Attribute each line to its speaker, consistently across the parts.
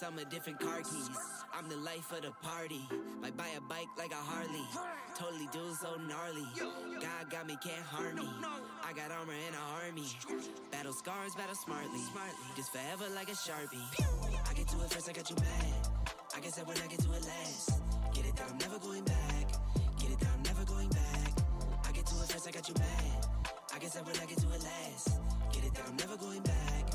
Speaker 1: I'm a different car keys. I'm the life of the party. Might buy a bike like a Harley. Totally do so gnarly. God got me, can't harm me. I got armor and an army. Battle scars, battle smartly. Just forever like a Sharpie. I get to it first, I got you mad. I guess that when I get to it last. Get it that I'm never going back. Get it that I'm never going back. I get to it first, I got you mad. I guess that when I get to it last. Get it that I'm never going back.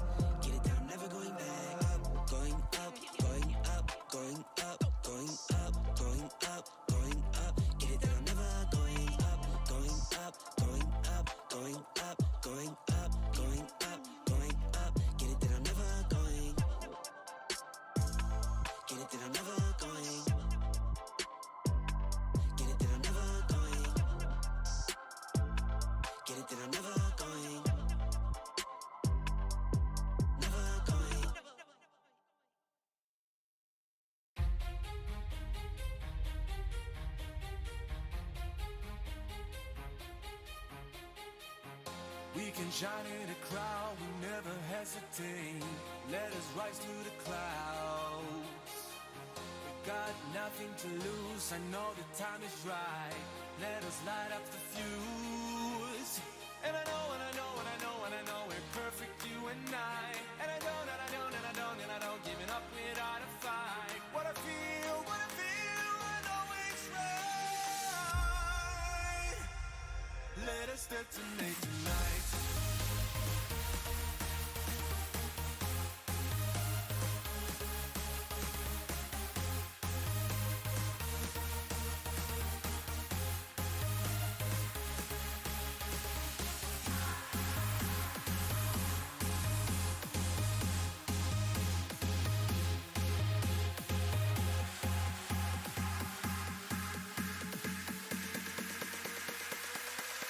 Speaker 1: Get it that I'm never going back. Going up, going up, going up, going up, going up, going up. Get it that I'm never going up, going up, going up, going up, going up, going up, going up. Get it that I'm never going. Get it that I'm never going. Get it that I'm never going. Get it that I'm never going. Never going.
Speaker 2: We can shine in a crowd, we never hesitate. Let us rise to the clouds. We got nothing to lose, I know the time is right. Let us light up the fuse. And I know, and I know, and I know, and I know we're perfect, you and I. And I don't, and I don't, and I don't, and I don't giving up without a fight. What I feel, I know it's right. Let us detonate tonight.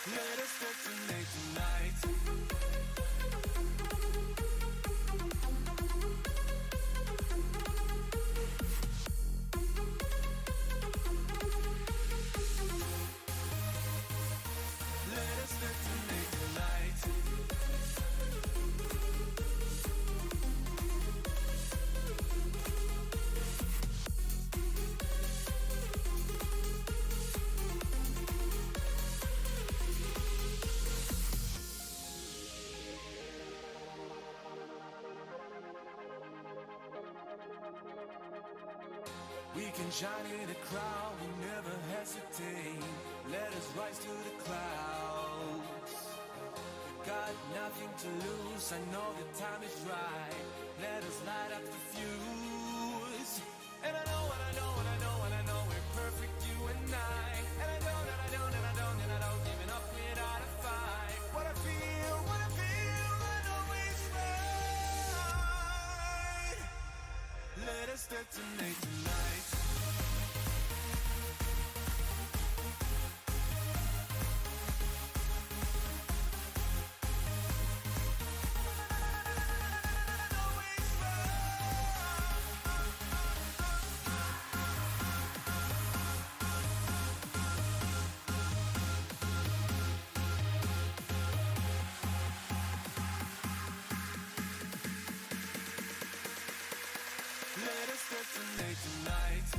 Speaker 2: Let us detonate tonight. Let us detonate tonight. We can shine in a crowd, we never hesitate. Let us rise to the clouds. We got nothing to lose, I know the time is right. Let us light up the fuse. And I know, and I know, and I know, and I know we're perfect, you and I. And I don't, and I don't, and I don't, and I don't giving up without a fight. What I feel, I know it's right. Let us detonate tonight. Let us detonate tonight.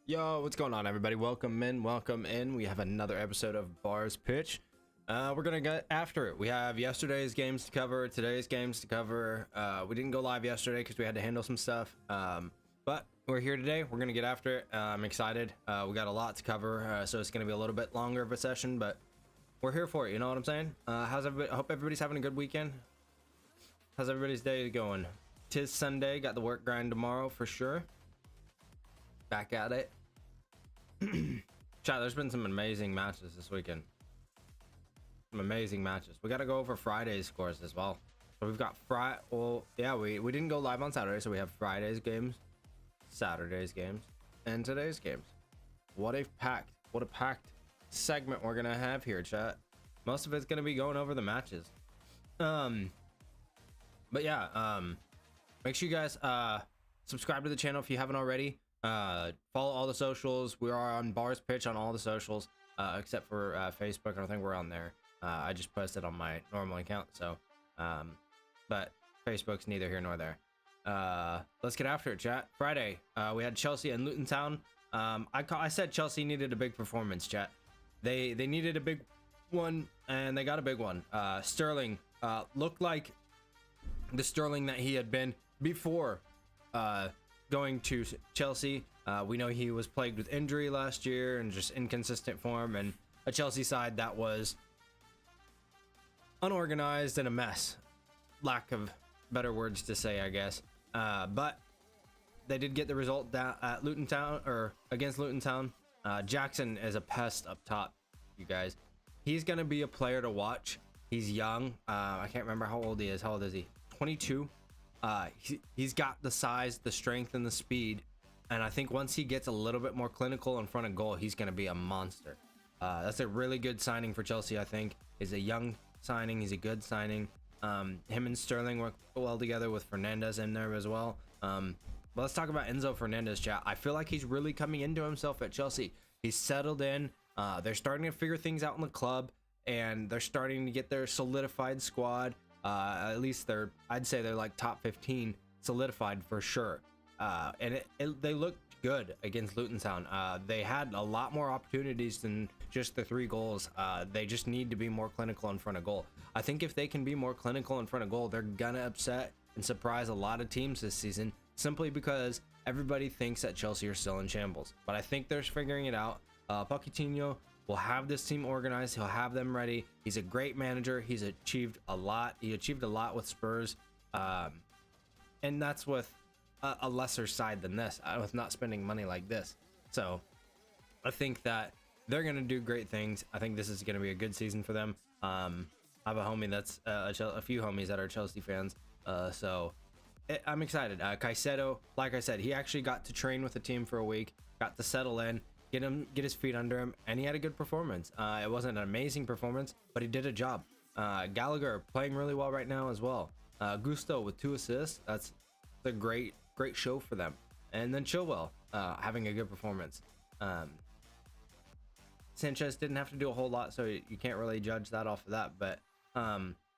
Speaker 3: Yo, what's going on, everybody? Welcome in. We have another episode of Bars Pitch. We're gonna get after it. We have yesterday's games to cover, today's games to cover. We didn't go live yesterday because we had to handle some stuff, but we're here today. We're gonna get after it. I'm excited. We got a lot to cover, so it's gonna be a little bit longer of a session, but we're here for it. You know what I'm saying? How's everybody? I hope everybody's having a good weekend. How's everybody's day going? 'Tis Sunday. Got the work grind tomorrow for sure. Back at it. Chat, there's been some amazing matches this weekend. Some amazing matches. We got to go over Friday's scores as well. So we've got we didn't go live on Saturday, so we have Friday's games, Saturday's games, and today's games. What a packed segment we're gonna have here, chat. Most of it's gonna be going over the matches. But yeah, make sure you guys subscribe to the channel if you haven't already. Follow all the socials. We are on Bars Pitch on all the socials, except for Facebook. I don't think we're on there. I just posted on my normal account, so but Facebook's neither here nor there. Let's get after it, chat. Friday, we had Chelsea and Luton Town. I said Chelsea needed a big performance, chat. They needed a big one, and they got a big one. Sterling looked like the Sterling that he had been before going to Chelsea. We know he was plagued with injury last year and just inconsistent form, and a Chelsea side that was unorganized and a mess. Lack of better words to say, I guess. But they did get the result at Luton Town, or against Luton Town. Jackson is a pest up top, you guys. He's gonna be a player to watch. He's young. I can't remember how old he is. How old is he? 22. He's got the size, the strength, and the speed, and I think once he gets a little bit more clinical in front of goal, he's going to be a monster. That's a really good signing for Chelsea. I think he's a young signing. He's a good signing. Him and Sterling work well together with Fernandez in there as well. But let's talk about Enzo Fernandez, chat. I feel like he's really coming into himself at Chelsea. He's settled in. They're starting to figure things out in the club, and they're starting to get their solidified squad. At least I'd say they're like top 15 solidified for sure. And they looked good against Luton Town. They had a lot more opportunities than just the 3 goals. They just need to be more clinical in front of goal. I think if they can be more clinical in front of goal, they're gonna upset and surprise a lot of teams this season, simply because everybody thinks that Chelsea are still in shambles. But I think they're figuring it out. Pochettino will have this team organized. He'll have them ready. He's a great manager. He's achieved a lot. He achieved a lot with Spurs, and that's with a lesser side than this, with not spending money like this. So I think that they're going to do great things. I think this is going to be a good season for them. I have a homie that's a few homies that are Chelsea fans. I'm excited. Caicedo, like I said, he actually got to train with the team for a week, got to settle in, get his feet under him, and he had a good performance. It wasn't an amazing performance, but he did a job. Gallagher playing really well right now as well. Gusto with 2 assists. That's a great show for them. And then Chilwell having a good performance. Sanchez didn't have to do a whole lot, so you can't really judge that off of that. But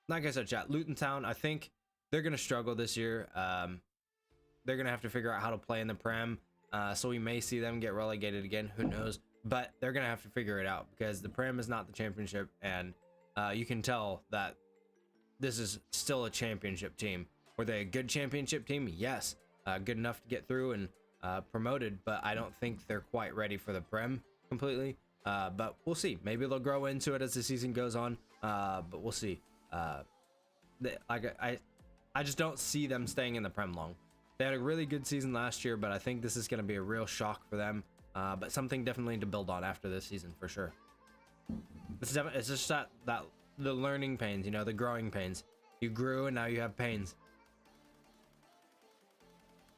Speaker 3: like I said, chat, Luton Town, I think they're going to struggle this year. They're going to have to figure out how to play in the Prem. So we may see them get relegated again. Who knows? But they're going to have to figure it out, because the Prem is not the championship. And you can tell that this is still a championship team. Were they a good championship team? Yes. Good enough to get through and promoted. But I don't think they're quite ready for the Prem completely. But we'll see. Maybe they'll grow into it as the season goes on. But we'll see. I just don't see them staying in the Prem long. They had a really good season last year, but I think this is going to be a real shock for them. But something definitely to build on after this season for sure. It's just that the learning pains, you know, the growing pains. You grew and now you have pains.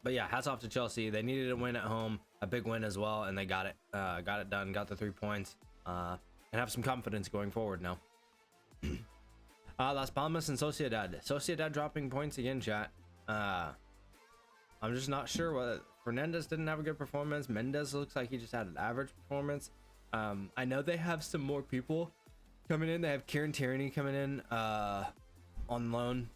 Speaker 3: But yeah, hats off to Chelsea. They needed a win at home, a big win as well, and they got it. Got it done, got the 3 points, and have some confidence going forward now. Las Palmas and Sociedad. Sociedad dropping points again, chat. I'm just not sure what. Fernandez didn't have a good performance. Mendes looks like he just had an average performance. I know they have some more people coming in. They have Kieran Tierney coming in on loan.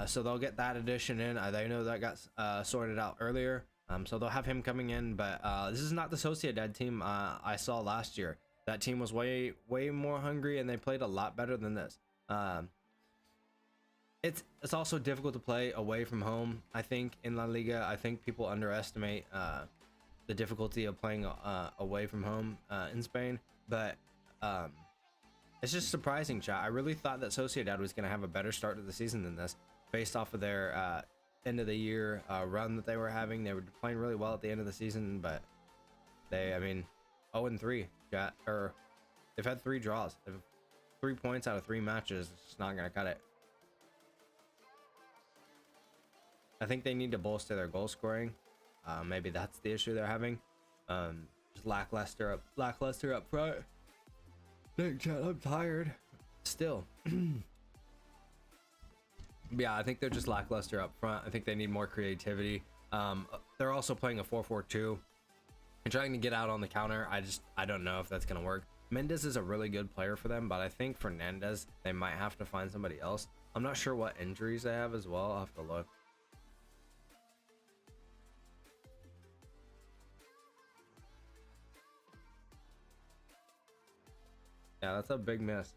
Speaker 3: So they'll get that addition in. They know that got sorted out earlier. So they'll have him coming in. But this is not the Sociedad team I saw last year. That team was way more hungry, and they played a lot better than this. It's also difficult to play away from home. I think in LaLiga, I think people underestimate the difficulty of playing away from home in Spain. But it's just surprising, chat. I really thought that Sociedad was going to have a better start to the season than this, based off of their end of the year run that they were having. They were playing really well at the end of the season, but they, 0-3, chat. Or they've had 3 draws. They've 3 points out of 3 matches. It's just not going to cut it. I think they need to bolster their goal scoring. Maybe that's the issue they're having. Just lackluster up front. Dang, chat, I'm tired. Still. Yeah, I think they're just lackluster up front. I think they need more creativity. They're also playing a 4-4-2 and trying to get out on the counter. I don't know if that's gonna work. Mendes is a really good player for them, but I think Fernandez, they might have to find somebody else. I'm not sure what injuries they have as well. I'll have to look. Yeah, that's a big miss.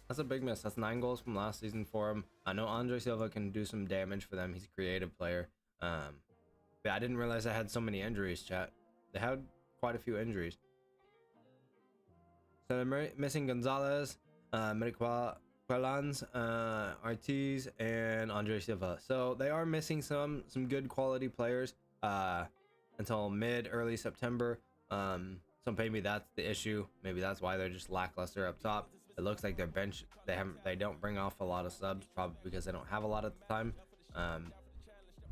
Speaker 3: That's a big miss. That's 9 goals from last season for him. I know Andre Silva can do some damage for them. He's a creative player. But I didn't realize I had so many injuries, chat. They had quite a few injuries. So they're missing Gonzalez, Merquelans, Ortiz, and Andre Silva. So they are missing some good quality players until early September. So maybe that's the issue. Maybe that's why they're just lackluster up top. It looks like their bench, they don't bring off a lot of subs, probably because they don't have a lot at the time.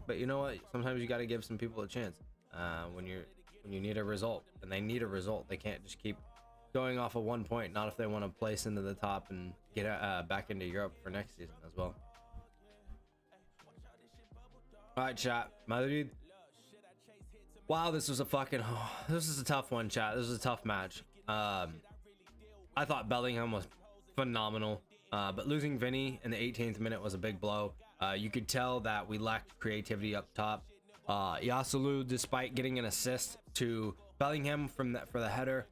Speaker 3: But you know what? Sometimes you got to give some people a chance when you need a result, and they need a result. They can't just keep going off of 1 point, not if they want to place into the top and get back into Europe for next season as well. All right, chat. Madrid. Wow, this was a fucking. This is a tough one, chat. This was a tough match. I thought Bellingham was phenomenal, but losing Vinny in the 18th minute was a big blow. You could tell that we lacked creativity up top. Yasulu, despite getting an assist to Bellingham for the header,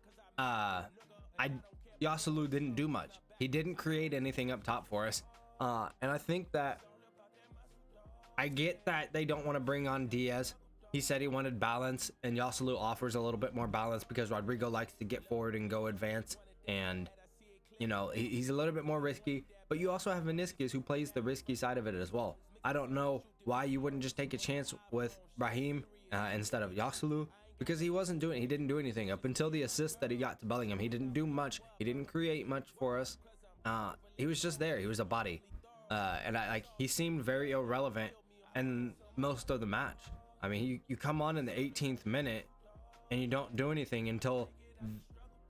Speaker 3: Yasulu didn't do much. He didn't create anything up top for us, and I think that I get that they don't want to bring on Diaz. He said he wanted balance, and Yasulu offers a little bit more balance because Rodrigo likes to get forward and go advance, and you know he's a little bit more risky. But you also have Vinicius, who plays the risky side of it as well. I don't know why you wouldn't just take a chance with Brahim instead of Yasulu, because he didn't do anything up until the assist that he got to Bellingham. He didn't do much. He didn't create much for us. He was just there. He was a body, and he seemed very irrelevant in most of the match. I mean, you come on in the 18th minute and you don't do anything until,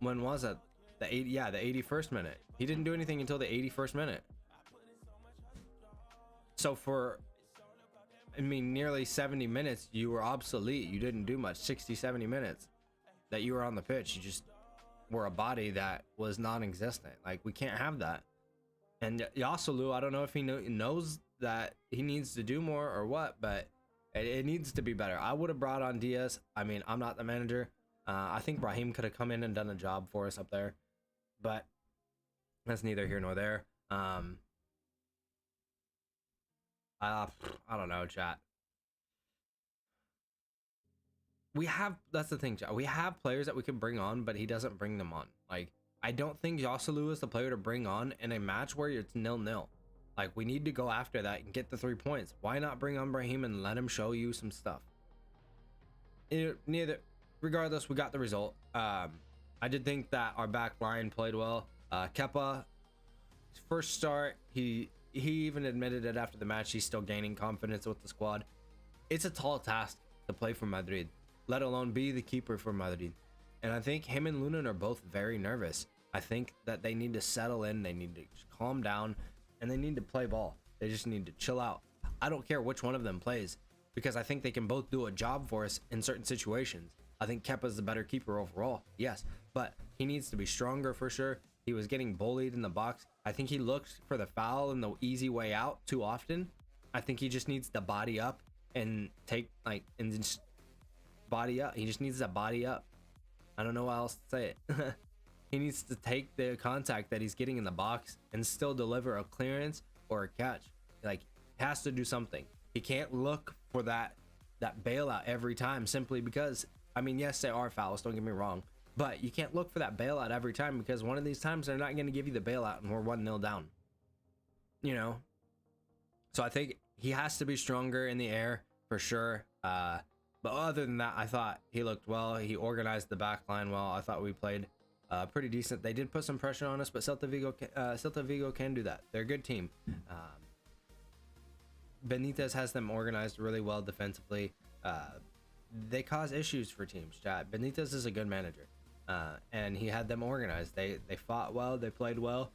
Speaker 3: when was it? The 81st minute. He didn't do anything until the 81st minute. So for, I mean, nearly 70 minutes, you were obsolete. You didn't do much. 60, 70 minutes that you were on the pitch. You just were a body that was non-existent. Like, we can't have that. And Yasulu, I don't know if he knows that he needs to do more or what, but it needs to be better. I would have brought on Diaz. I mean, I'm not the manager. I think Brahim could have come in and done a job for us up there, but that's neither here nor there. I don't know, chat. That's the thing, chat. We have players that we can bring on, but he doesn't bring them on. Like, I don't think Yasulu is the player to bring on in a match where it's 0-0. Like, we need to go after that and get the 3 points. Why not bring on Brahim and let him show you some stuff? Regardless, we got the result. I did think that our back line played well. Kepa, his first start, he even admitted it after the match. He's still gaining confidence with the squad. It's a tall task to play for Madrid, let alone be the keeper for Madrid. And I think him and Lunin are both very nervous. I think that they need to settle in. They need to calm down. And they need to play ball. They just need to chill out. I don't care which one of them plays, because I think they can both do a job for us in certain situations. I think Kepa's the better keeper overall, yes, but he needs to be stronger for sure. He was getting bullied in the box. I think he looked for the foul and the easy way out too often. I think he just needs to body up and just body up. He just needs to body up. I don't know how else to say it. He needs to take the contact that he's getting in the box and still deliver a clearance or a catch. Like, he has to do something. He can't look for that bailout every time simply because, I mean, yes, they are fouls, don't get me wrong, but you can't look for that bailout every time, because one of these times they're not going to give you the bailout and we're 1-0 down. You know? So I think he has to be stronger in the air for sure. But other than that, I thought he looked well. He organized the back line well. I thought we played pretty decent. They did put some pressure on us, but Celta Vigo can do that. They're a good team. Benitez has them organized really well defensively. They cause issues for teams, chat. Benitez is a good manager, and he had them organized. They fought well. They played well.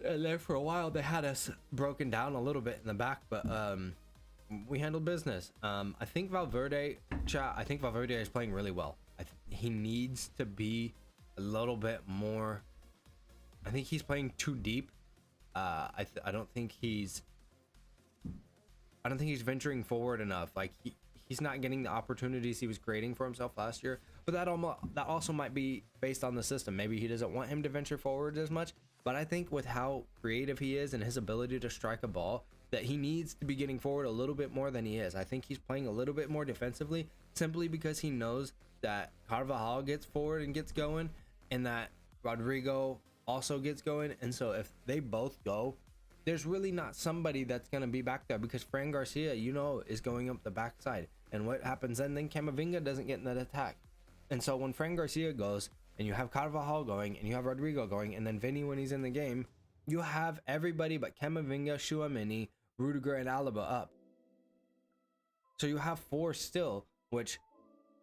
Speaker 3: And there for a while, they had us broken down a little bit in the back, but we handled business. I think Valverde, chat. I think Valverde is playing really well. He needs to be a little bit more. I think he's playing too deep. I don't think he's venturing forward enough. Like, he's not getting the opportunities he was creating for himself last year. But that also might be based on the system. Maybe he doesn't want him to venture forward as much. But I think with how creative he is and his ability to strike a ball, that he needs to be getting forward a little bit more than he is. I think he's playing a little bit more defensively simply because he knows that Carvajal gets forward and gets going, and that Rodrigo also gets going. And so if they both go, there's really not somebody that's going to be back there, because Fran Garcia, is going up the backside. And what happens then Camavinga doesn't get in that attack. And so when Fran Garcia goes, and you have Carvajal going, and you have Rodrigo going, and then Vinny when he's in the game, you have everybody but Camavinga, Tchouaméni, Rudiger, and Alaba up. So you have four still, which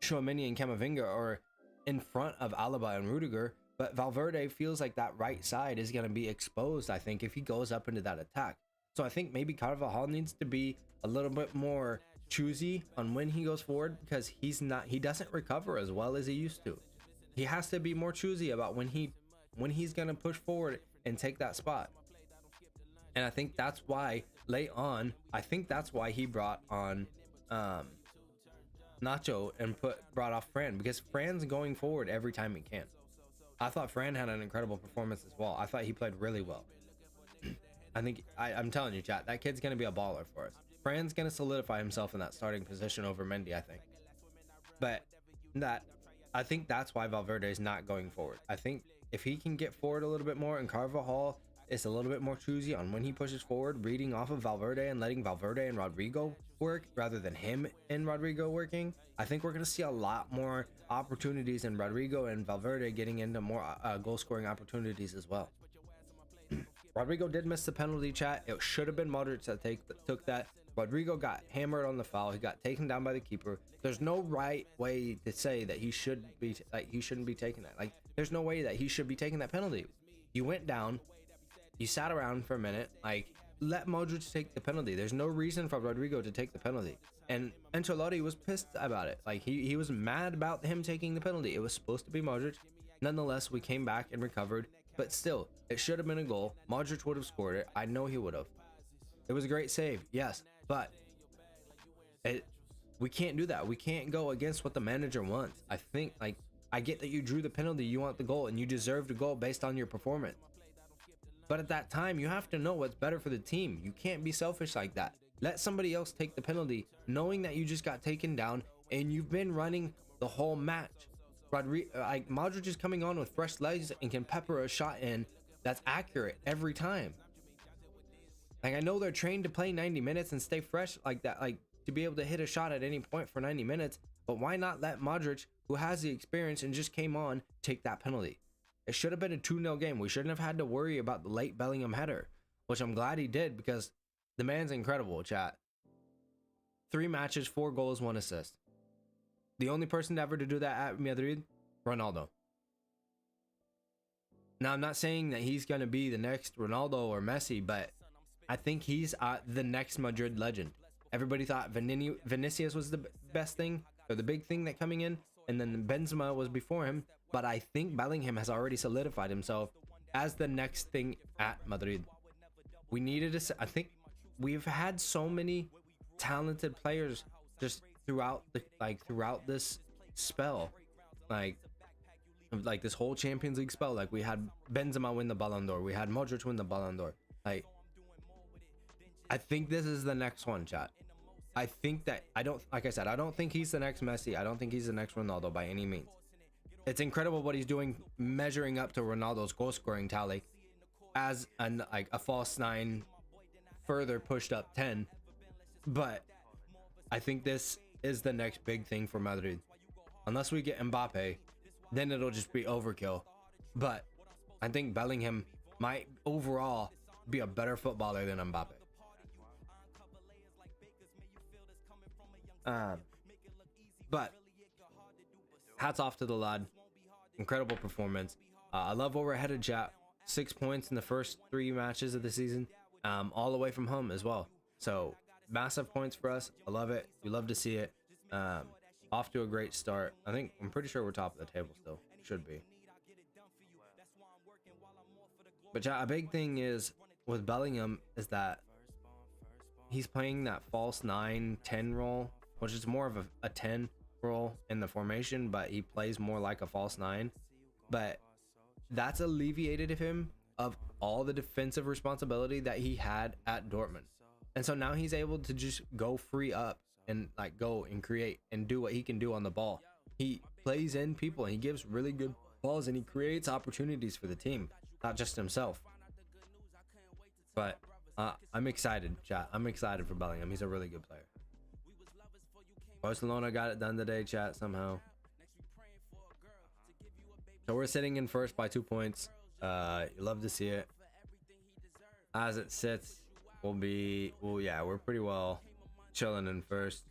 Speaker 3: Tchouaméni and Camavinga are in front of Alaba and Rudiger, but Valverde feels like that right side is going to be exposed, I think, if he goes up into that attack. So I think maybe Carvajal needs to be a little bit more choosy on when he goes forward, because he doesn't recover as well as he used to. He has to be more choosy about when he's going to push forward and take that spot. And I think that's why late on, I think that's why he brought on Nacho and brought off Fran, because Fran's going forward every time he can. I thought Fran had an incredible performance as well. I thought he played really well. I'm telling you, chat, that kid's going to be a baller for us. Fran's going to solidify himself in that starting position over Mendy, I think. But I think that's why Valverde is not going forward. I think if he can get forward a little bit more, and Carvajal is a little bit more choosy on when he pushes forward, reading off of Valverde and letting Valverde and Rodrigo work rather than him and Rodrigo working, I think we're going to see a lot more opportunities in Rodrigo and Valverde getting into more goal scoring opportunities as well. Rodrigo did miss the penalty, chat. It should have been Modric that took that. Rodrigo got hammered on the foul. He got taken down by the keeper. There's no right way to say that he shouldn't be taking that. Like, there's no way that he should be taking that penalty. You went down, you sat around for a minute, like, let Modric take the penalty. There's no reason for Rodrigo to take the penalty. And Ancelotti was pissed about it. Like, he was mad about him taking the penalty. It was supposed to be Modric. Nonetheless, we came back and recovered. But still, it should have been a goal. Modric would have scored it. I know he would have. It was a great save, yes. But we can't do that. We can't go against what the manager wants. I think, like, I get that you drew the penalty, you want the goal, and you deserve the goal based on your performance. But at that time, you have to know what's better for the team. You can't be selfish like that. Let somebody else take the penalty, knowing that you just got taken down and you've been running the whole match. Modric is coming on with fresh legs and can pepper a shot in that's accurate every time. Like, I know they're trained to play 90 minutes and stay fresh like that, like to be able to hit a shot at any point for 90 minutes. But why not let Modric, who has the experience and just came on, take that penalty? It should have been a 2-0 game. We shouldn't have had to worry about the late Bellingham header, which I'm glad he did, because the man's incredible, chat. 3 matches, 4 goals, 1 assist. The only person ever to do that at Madrid, Ronaldo. Now, I'm not saying that he's going to be the next Ronaldo or Messi, but I think he's the next Madrid legend. Everybody thought Vinicius was the best thing, or the big thing that coming in, and then Benzema was before him. But I think Bellingham has already solidified himself as the next thing at Madrid. We needed I think we've had so many talented players just throughout this spell, like this whole Champions League spell. Like, we had Benzema win the Ballon d'Or, we had Modric win the Ballon d'Or. Like, I think this is the next one, chat. I think that I don't think he's the next Messi. I don't think he's the next Ronaldo by any means. It's incredible what he's doing, measuring up to Ronaldo's goal scoring tally as a false 9, further pushed up 10. But I think this is the next big thing for Madrid. Unless we get Mbappe, then it'll just be overkill. But I think Bellingham might overall be a better footballer than Mbappe. But hats off to the lad. Incredible performance. I love where we're headed, chat. 6 points in the first 3 matches of the season, all the way from home as well. So massive points for us. I love it. We love to see it. Off to a great start. I'm pretty sure we're top of the table still. Should be. But chat, a big thing is with Bellingham is that he's playing that false 9-10 role, which is more of a 10 role in the formation, but he plays more like a false 9. But that's alleviated him of all the defensive responsibility that he had at Dortmund. And so now he's able to just go free up and go and create and do what he can do on the ball. He plays in people and he gives really good balls and he creates opportunities for the team, not just himself. But I'm excited, chat. I'm excited for Bellingham. He's a really good player. Barcelona got it done today, chat, somehow. So we're sitting in first by 2 points. You love to see it. As it sits, we're pretty well chilling in first.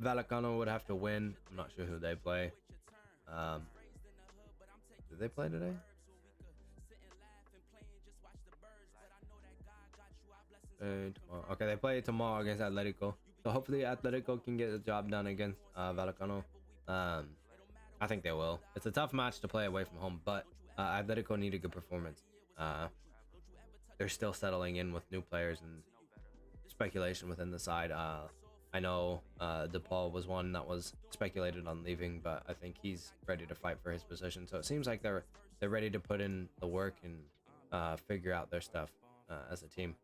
Speaker 3: Vallecano would have to win. I'm not sure who they play. Did they play today? Tomorrow. Okay, they play tomorrow against Atletico. So hopefully Atletico can get the job done against Vallecano. I think they will. It's a tough match to play away from home, but Atletico need a good performance. They're still settling in with new players and speculation within the side. I know DePaul was one that was speculated on leaving, but I think he's ready to fight for his position. So it seems like they're ready to put in the work and figure out their stuff as a team.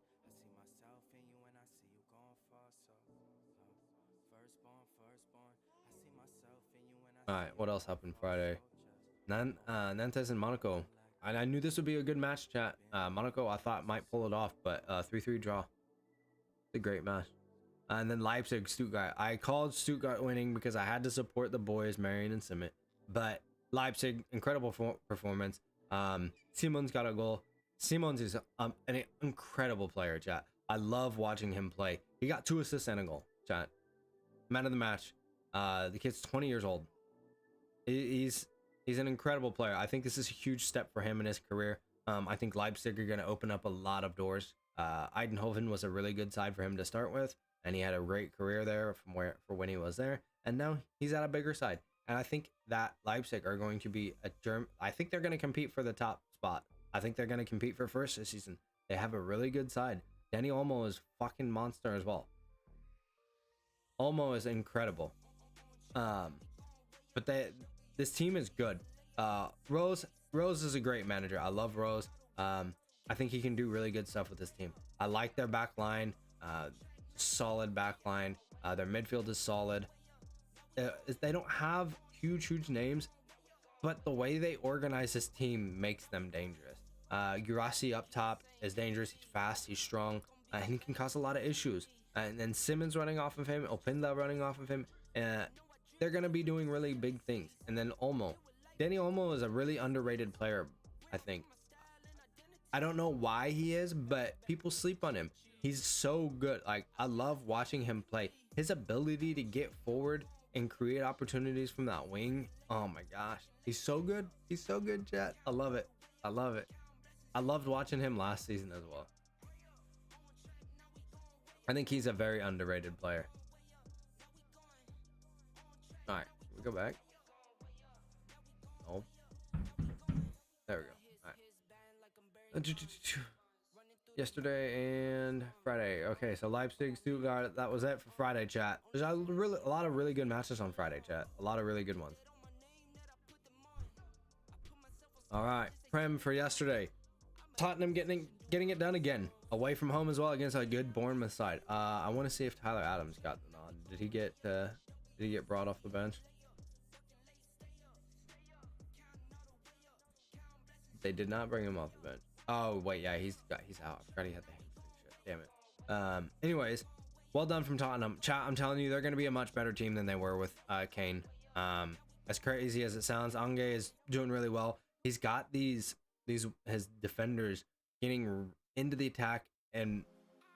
Speaker 3: All right, what else happened Friday? Nantes and Monaco. And I knew this would be a good match, chat. Monaco, I thought might pull it off, but 3-3 draw. It's a great match. And then Leipzig, Stuttgart. I called Stuttgart winning because I had to support the boys, Marion and Simmet. But Leipzig, incredible performance. Simons got a goal. Simons is an incredible player, chat. I love watching him play. He got 2 assists and a goal, chat. Man of the match. The kid's 20 years old. He's an incredible player. I think this is a huge step for him in his career. I think Leipzig are going to open up a lot of doors. Eindhoven was a really good side for him to start with, and he had a great career there for when he was there. And now he's at a bigger side. And I think that Leipzig are going to be I think they're going to compete for the top spot. I think they're going to compete for first this season. They have a really good side. Danny Olmo is fucking monster as well. Olmo is incredible. But this team is good. Rose is a great manager. I love Rose. I think he can do really good stuff with this team. I like their back line. Solid back line. Their midfield is solid. They don't have huge names, but the way they organize this team makes them dangerous. Guirassy up top is dangerous. He's fast, he's strong, and he can cause a lot of issues. And then Simmons running off of him, Opinda running off of him. They're going to be doing really big things. And then Olmo. Danny Olmo is a really underrated player, I think. I don't know why he is, but people sleep on him. He's so good. Like, I love watching him play. His ability to get forward and create opportunities from that wing. Oh my gosh. He's so good. He's so good, chat. I love it. I love it. I loved watching him last season as well. I think he's a very underrated player. All right, we go back. Oh, there we go. All right. Yesterday and Friday. Okay, so Leipzig, Stuttgart. That was it for Friday, chat. There's a lot of really good matches on Friday, chat. A lot of really good ones. All right, Prem for yesterday. Tottenham getting it done again, away from home as well against a good Bournemouth side. I want to see if Tyler Adams got the nod. Did he get brought off the bench? They did not bring him off the bench. Oh wait, yeah, he's out. I forgot he had the hamstring shit. Damn it. Anyways, well done from Tottenham. Chat, I'm telling you, they're going to be a much better team than they were with Kane. As crazy as it sounds, Ange is doing really well. He's got his defenders getting into the attack and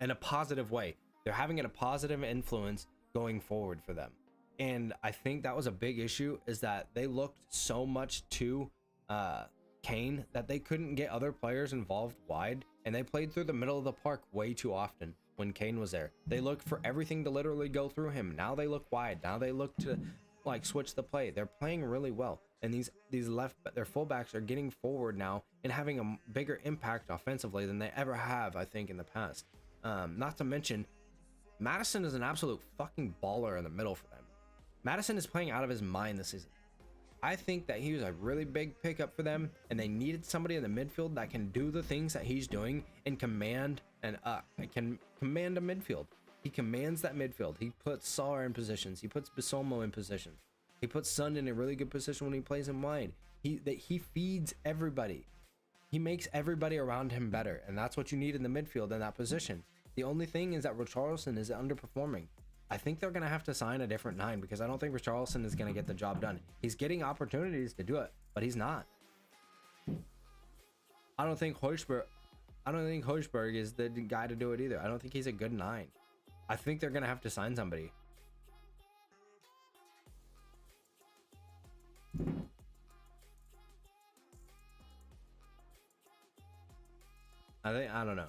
Speaker 3: in a positive way. They're having a positive influence going forward for them. And I think that was a big issue, is that they looked so much to Kane that they couldn't get other players involved wide, and they played through the middle of the park way too often when Kane was there. They looked for everything to literally go through him. Now they look wide. Now they look to like switch the play. They're playing really well, and their fullbacks are getting forward now and having a bigger impact offensively than they ever have, I think, in the past. Not to mention, Madison is an absolute fucking baller in the middle for them. Madison is playing out of his mind this season. I think that he was a really big pickup for them, and they needed somebody in the midfield that can do the things that he's doing and command a midfield. He commands that midfield. He puts Saar in positions. He puts Bissomo in positions. He puts Son in a really good position when he plays him wide. He feeds everybody. He makes everybody around him better, and that's what you need in the midfield in that position. The only thing is that Richarlison is underperforming. I think they're going to have to sign a different 9, because I don't think Richarlison is going to get the job done. He's getting opportunities to do it, but he's not. I don't think Højbjerg is the guy to do it either. I don't think he's a good 9. I think they're going to have to sign somebody. I don't know.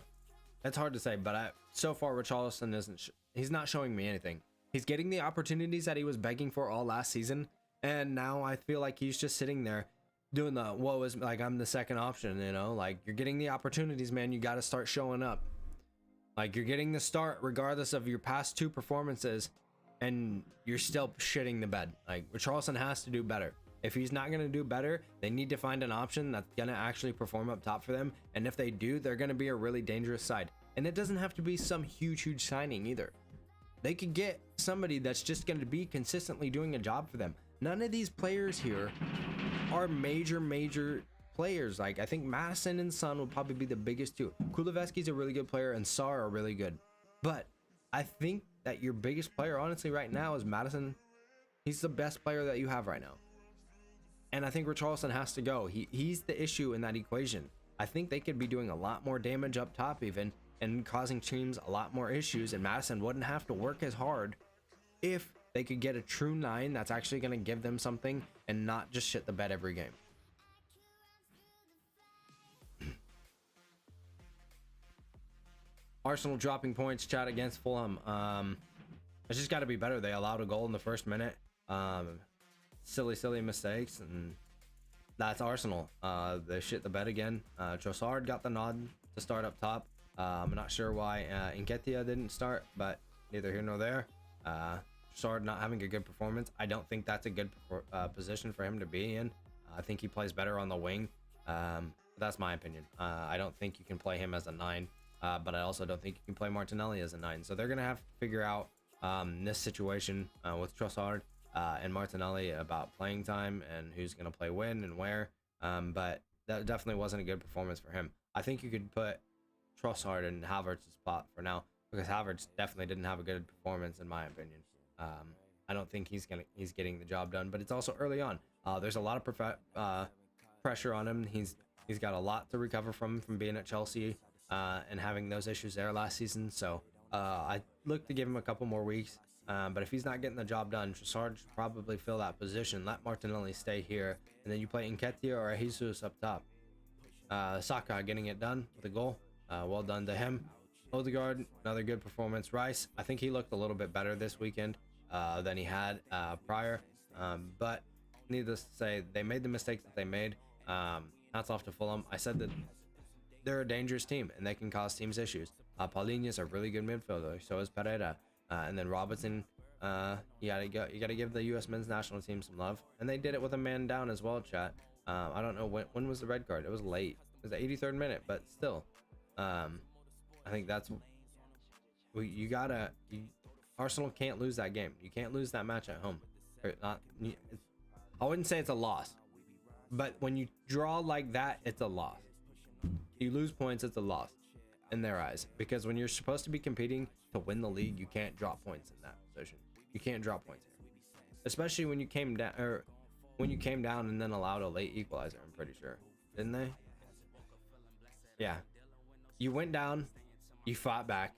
Speaker 3: It's hard to say, but so far Richarlison isn't. He's not showing me anything. He's getting the opportunities that he was begging for all last season, and now I feel like he's just sitting there doing the "whoa" is like I'm the second option. You know, like you're getting the opportunities, man. You got to start showing up. Like you're getting the start regardless of your past 2 performances, and you're still shitting the bed. Like Richarlison has to do better. If he's not going to do better, they need to find an option that's going to actually perform up top for them. And if they do, they're going to be a really dangerous side. And it doesn't have to be some huge signing either. They could get somebody that's just going to be consistently doing a job for them. None of these players here are major players. Like I think Madison and Son will probably be the biggest 2. Kulevski's a really good player and Sar are really good. But I think that your biggest player honestly right now is Madison. He's the best player that you have right now. And I think Richarlison has to go. He's the issue in that equation. I think they could be doing a lot more damage up top even and causing teams a lot more issues, and Madison wouldn't have to work as hard if they could get a true 9 that's actually going to give them something and not just shit the bed every game. Arsenal dropping points, chat, against Fulham. It's just got to be better. They allowed a goal in the first minute. Silly mistakes, and that's Arsenal. They shit the bed again. Trossard got the nod to start up top. I'm not sure why Nketiah didn't start, but neither here nor there. Trossard not having a good performance. I don't think that's a good position for him to be in. I think he plays better on the wing. That's my opinion. I don't think you can play him as a 9, but I also don't think you can play Martinelli as a 9. So they're going to have to figure out this situation with Trossard and Martinelli about playing time and who's going to play when and where. But that definitely wasn't a good performance for him. I think you could put Trossard in Havertz's spot for now, because Havertz definitely didn't have a good performance in my opinion. I don't think he's getting the job done, but it's also early on. There's a lot of pressure on him. He's got a lot to recover from being at Chelsea and having those issues there last season. So I look to give him a couple more weeks. But if he's not getting the job done, Trossard should probably fill that position. Let Martinelli stay here, and then you play Nketiah or Jesus up top. Saka getting it done with a goal. Well done to him. Odegaard, another good performance. Rice, I think he looked a little bit better this weekend than he had prior. But needless to say, they made the mistakes that they made. Hats off to Fulham. I said that they're a dangerous team, and they can cause teams issues. Paulinho's a really good midfielder. So is Pereira. And then Robertson, you gotta give the U.S. men's national team some love, and they did it with a man down as well. Chat. I don't know when was the red card. It was late. It was the 83rd minute, but still, I think that's Arsenal can't lose that game. You can't lose that match at home. Or not. I wouldn't say it's a loss, but when you draw like that, it's a loss. You lose points, it's a loss in their eyes, because when you're supposed to be competing to win the league, you can't drop points in that position. You can't drop points here, especially when you came down and then allowed a late equalizer. I'm pretty sure, didn't they? Yeah, you went down, you fought back,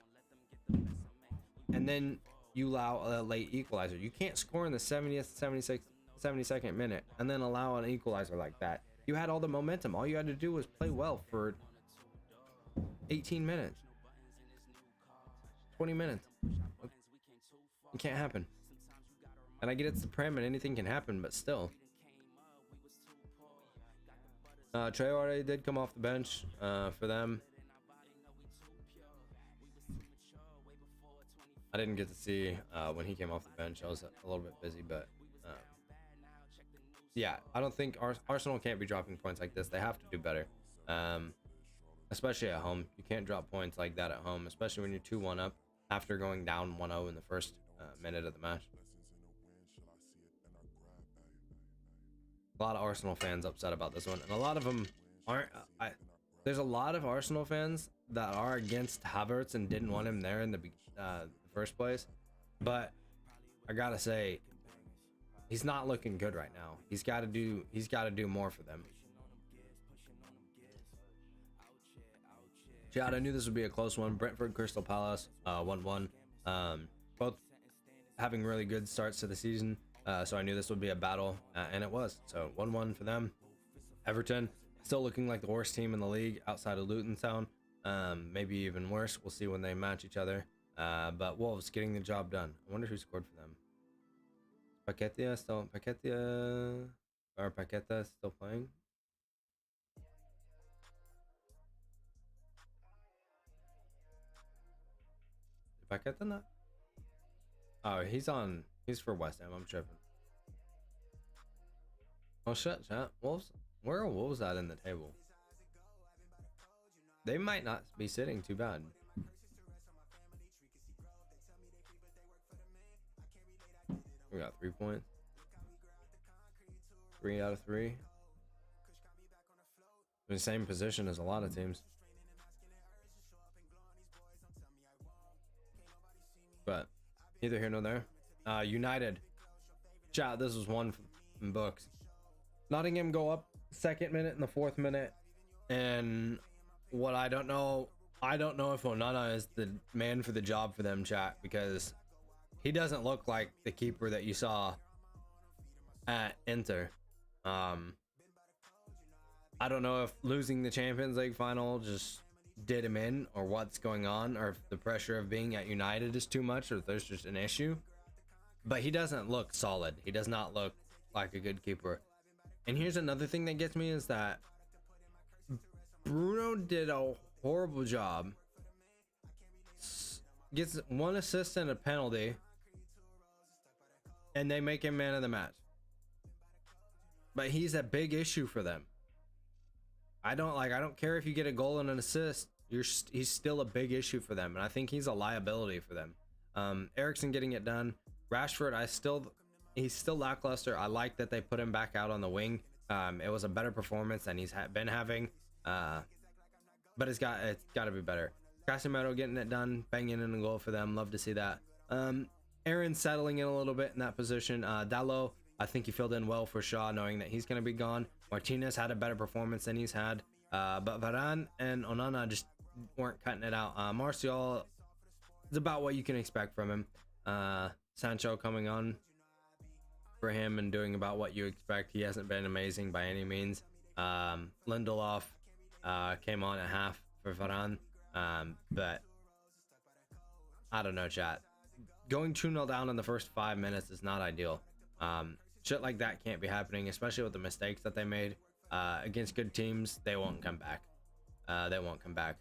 Speaker 3: and then you allow a late equalizer. You can't score in the 70th, 76th, 72nd minute and then allow an equalizer like that. You had all the momentum. All you had to do was play well for 18 minutes, 20 minutes. It can't happen. And I get it's the Prem and anything can happen, but still. Traore did come off the bench for them. I didn't get to see when he came off the bench. I was a little bit busy, but yeah, I don't think Arsenal can't be dropping points like this. They have to do better. Especially at home. You can't drop points like that at home, especially when you're 2-1 up after going down 1-0 in the first minute of the match. A lot of Arsenal fans upset about this one, and a lot of them aren't. There's a lot of Arsenal fans that are against Havertz and didn't want him there in the first place, but I gotta say, he's not looking good right now. He's got to do more for them. Chad, I knew this would be a close one. Brentford, Crystal Palace, 1-1. Both having really good starts to the season, so I knew this would be a battle, and it was. So 1-1 for them. Everton, still looking like the worst team in the league outside of Luton Town. Maybe even worse. We'll see when they match each other. But Wolves getting the job done. I wonder who scored for them. Paqueta still Paqueta still playing? Paqueta not? Oh, he's for West Ham. I'm tripping. Oh shit, chat. Wolves, where are Wolves at in the table? They might not be sitting too bad. We got 3 points. 3 out of 3. In the same position as a lot of teams. But neither here nor there. United. Chat, this was one from books. Nottingham go up 2nd minute and the 4th minute. And what I don't know if Onana is the man for the job for them, chat, because he doesn't look like the keeper that you saw at Inter. I don't know if losing the Champions League final just did him in, or what's going on, or if the pressure of being at United is too much, or if there's just an issue. But he doesn't look solid. He does not look like a good keeper. And here's another thing that gets me is that Bruno did a horrible job. Gets 1 assist and a penalty, and they make him man of the match. But he's a big issue for them. I don't care if you get a goal and an assist. He's still a big issue for them, and I think he's a liability for them. Eriksen getting it done. Rashford, he's still lackluster. I like that they put him back out on the wing. It was a better performance than he's been having. But it's got to be better. Casemiro getting it done, banging in a goal for them. Love to see that. Aaron settling in a little bit in that position. Dalot, I think he filled in well for Shaw, knowing that he's going to be gone. Martinez had a better performance than he's had. But Varane and Onana just weren't cutting it out. Martial is about what you can expect from him. Sancho coming on for him and doing about what you expect. He hasn't been amazing by any means. Lindelof came on at half for Varane. But I don't know, chat. Going 2-0 down in the first 5 minutes is not ideal. Shit like that can't be happening, especially with the mistakes that they made. Against good teams, they won't come back. They won't come back.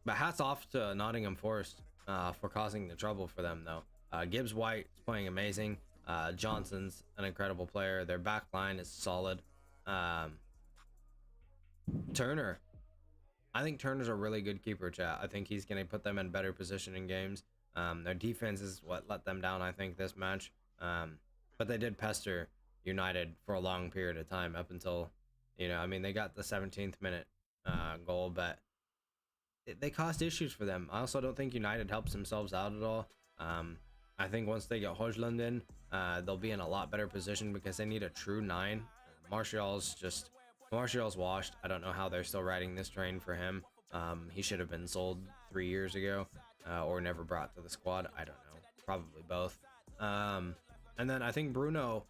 Speaker 3: But hats off to Nottingham Forest for causing the trouble for them, though. Gibbs White is playing amazing. Johnson's an incredible player. Their back line is solid. Turner. I think Turner's a really good keeper, chat. I think he's going to put them in better position in games. Their defense is what let them down, I think, this match. But they did pester United for a long period of time up until, they got the 17th minute goal, but they caused issues for them. I also don't think United helps themselves out at all. I think once they get Højlund in, they'll be in a lot better position because they need a true 9. Martial's washed. I don't know how they're still riding this train for him. He should have been sold 3 years ago, or never brought to the squad. I don't know. Probably both. And then I think Bruno,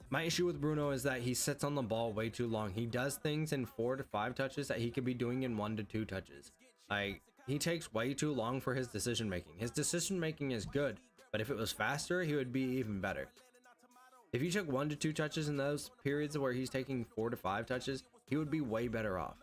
Speaker 3: my issue with Bruno is that he sits on the ball way too long. He does things in 4 to 5 touches that he could be doing in 1 to 2 touches. He takes way too long for his decision making. His decision making is good, but if it was faster, he would be even better. If you took 1 to 2 touches in those periods where he's taking 4 to 5 touches, he would be way better off.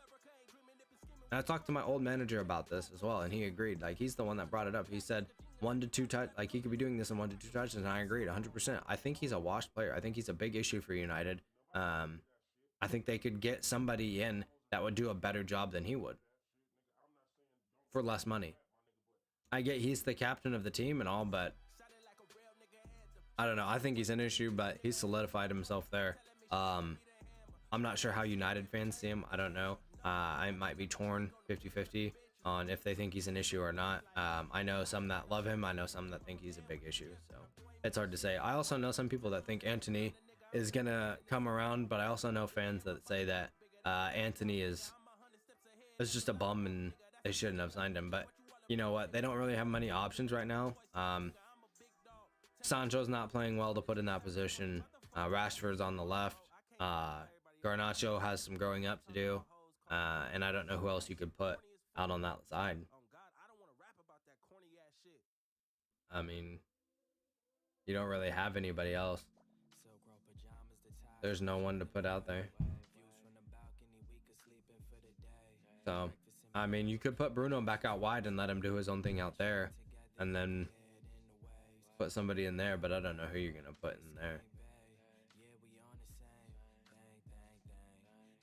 Speaker 3: And I talked to my old manager about this as well, and he agreed. He's the one that brought it up. He said 1 to 2 touch, he could be doing this in 1 to 2 touches, and I agreed 100%. I think he's a washed player. I think he's a big issue for United. I think they could get somebody in that would do a better job than he would for less money. I get he's the captain of the team and all, but I don't know. I think he's an issue, but he's solidified himself there. I'm not sure how United fans see him. I don't know. I might be torn 50-50 on if they think he's an issue or not. I know some that love him. I know some that think he's a big issue. So it's hard to say. I also know some people that think Antony is going to come around, but I also know fans that say that Antony is just a bum and they shouldn't have signed him. But you know what? They don't really have many options right now. Sancho's not playing well to put in that position. Rashford's on the left. Garnacho has some growing up to do. And I don't know who else you could put out on that side. I mean, you don't really have anybody else. There's no one to put out there. So, I mean, you could put Bruno back out wide and let him do his own thing out there, and then put somebody in there, but I don't know who you're going to put in there.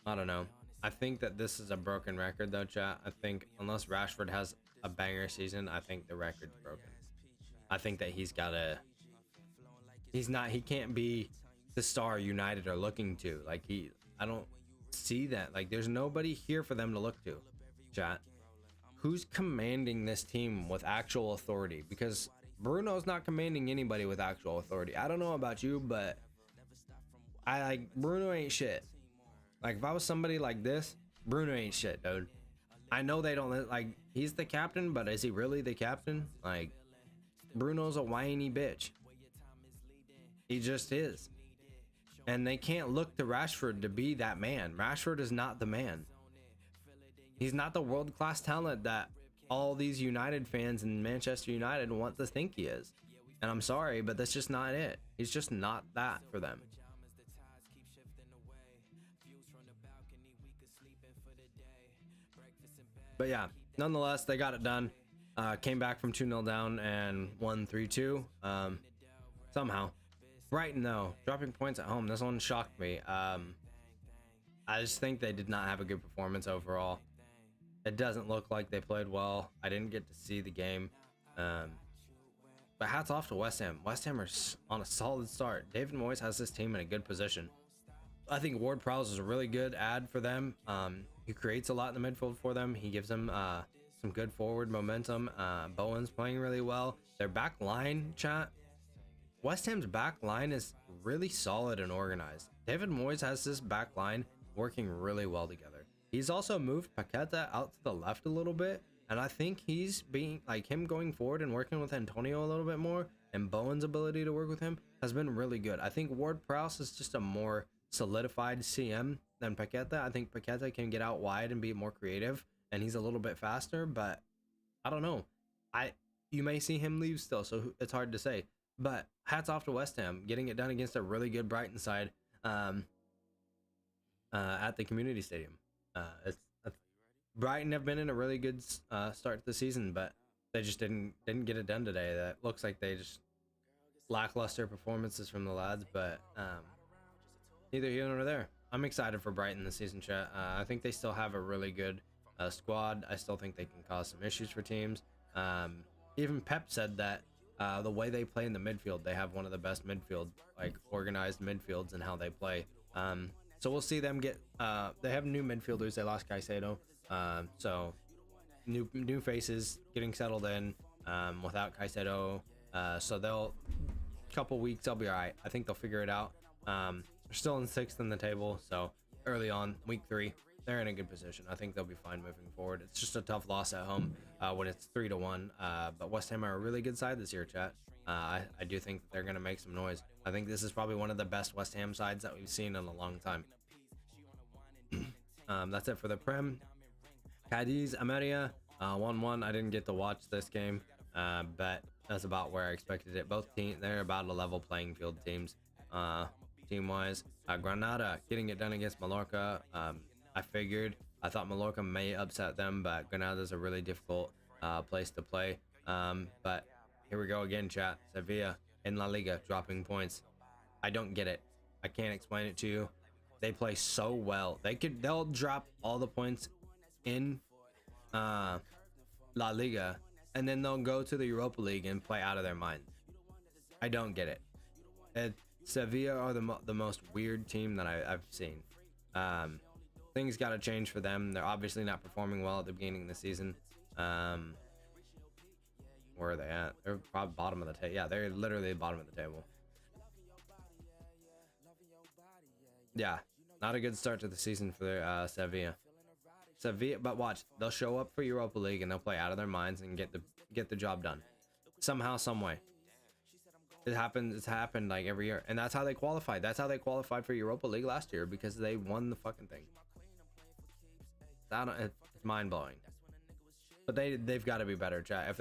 Speaker 3: I don't know. I think that this is a broken record, though, chat. I think unless Rashford has a banger season, I think the record's broken. I think that he can't be the star United are looking to. Like, I don't see that. Like, there's nobody here for them to look to, chat. Who's commanding this team with actual authority? Because Bruno's not commanding anybody with actual authority. I don't know about you, but Bruno ain't shit. Like, if I was somebody like this, Bruno ain't shit, dude. I know they don't like, he's the captain, but is he really the captain? Like, Bruno's a whiny bitch. He just is. And they can't look to Rashford to be that man. Rashford is not the man. He's not the world-class talent that all these United fans in Manchester United want to think he is. And I'm sorry, but that's just not it. He's just not that for them. But yeah, nonetheless, they got it done. Came back from 2-0 down and won 3-2. Somehow. Brighton, though, dropping points at home. This one shocked me. I just think they did not have a good performance overall. It doesn't look like they played well. I didn't get to see the game. But hats off to West Ham. West Ham are on a solid start. David Moyes has this team in a good position. I think Ward-Prowse is a really good ad for them. He creates a lot in the midfield for them. He gives them some good forward momentum. Bowen's playing really well. Their back line, chat. West Ham's back line is really solid and organized. David Moyes has this back line working really well together. He's also moved Paqueta out to the left a little bit, and I think he's being like him going forward and working with Antonio a little bit more, and Bowen's ability to work with him has been really good. I think Ward-Prowse is just a more solidified CM than Paqueta. I think Paqueta can get out wide and be more creative, and he's a little bit faster, but I don't know. You may see him leave still, so it's hard to say. But hats off to West Ham getting it done against a really good Brighton side at the community stadium. Brighton have been in a really good start to the season, but they just didn't get it done today. That looks like they just lackluster performances from the lads, but neither here nor there. I'm excited for Brighton this season, chat. I think they still have a really good squad. I still think they can cause some issues for teams. Even Pep said that the way they play in the midfield, they have one of the best midfield, like organized midfields in how they play. So we'll see them get. They have new midfielders. They lost Caicedo, so new faces getting settled in without Caicedo. So couple weeks they'll be all right. I think they'll figure it out. They're still in 6th in the table, so early on, week 3, they're in a good position. I think they'll be fine moving forward. It's just a tough loss at home when it's 3-1. But West Ham are a really good side this year, chat. I do think that they're going to make some noise. I think this is probably one of the best West Ham sides that we've seen in a long time. That's it for the Prem. Cadiz, Ameria, 1-1. I didn't get to watch this game, but that's about where I expected it. Both teams, they're about a level playing field teams, team-wise. Granada getting it done against Mallorca. I thought Mallorca may upset them, but Granada's a really difficult place to play. But here we go again, chat. Sevilla in LaLiga dropping points. I don't get it. I can't explain it to you. They play so well. They'll drop all the points in La Liga, and then they'll go to the Europa League and play out of their minds. I don't get it. Sevilla are the most weird team that I've seen. Things got to change for them. They're obviously not performing well at the beginning of the season. Where are they at? They're probably bottom of the table. Yeah, they're literally the bottom of the table. Yeah, not a good start to the season for Sevilla. But watch, they'll show up for Europa League and they'll play out of their minds and get the job done. Somehow, some way. It's happened like every year, and that's how they qualified. That's how they qualified for Europa League last year, because they won the fucking thing. It's mind-blowing. But they've got to be better, chat. If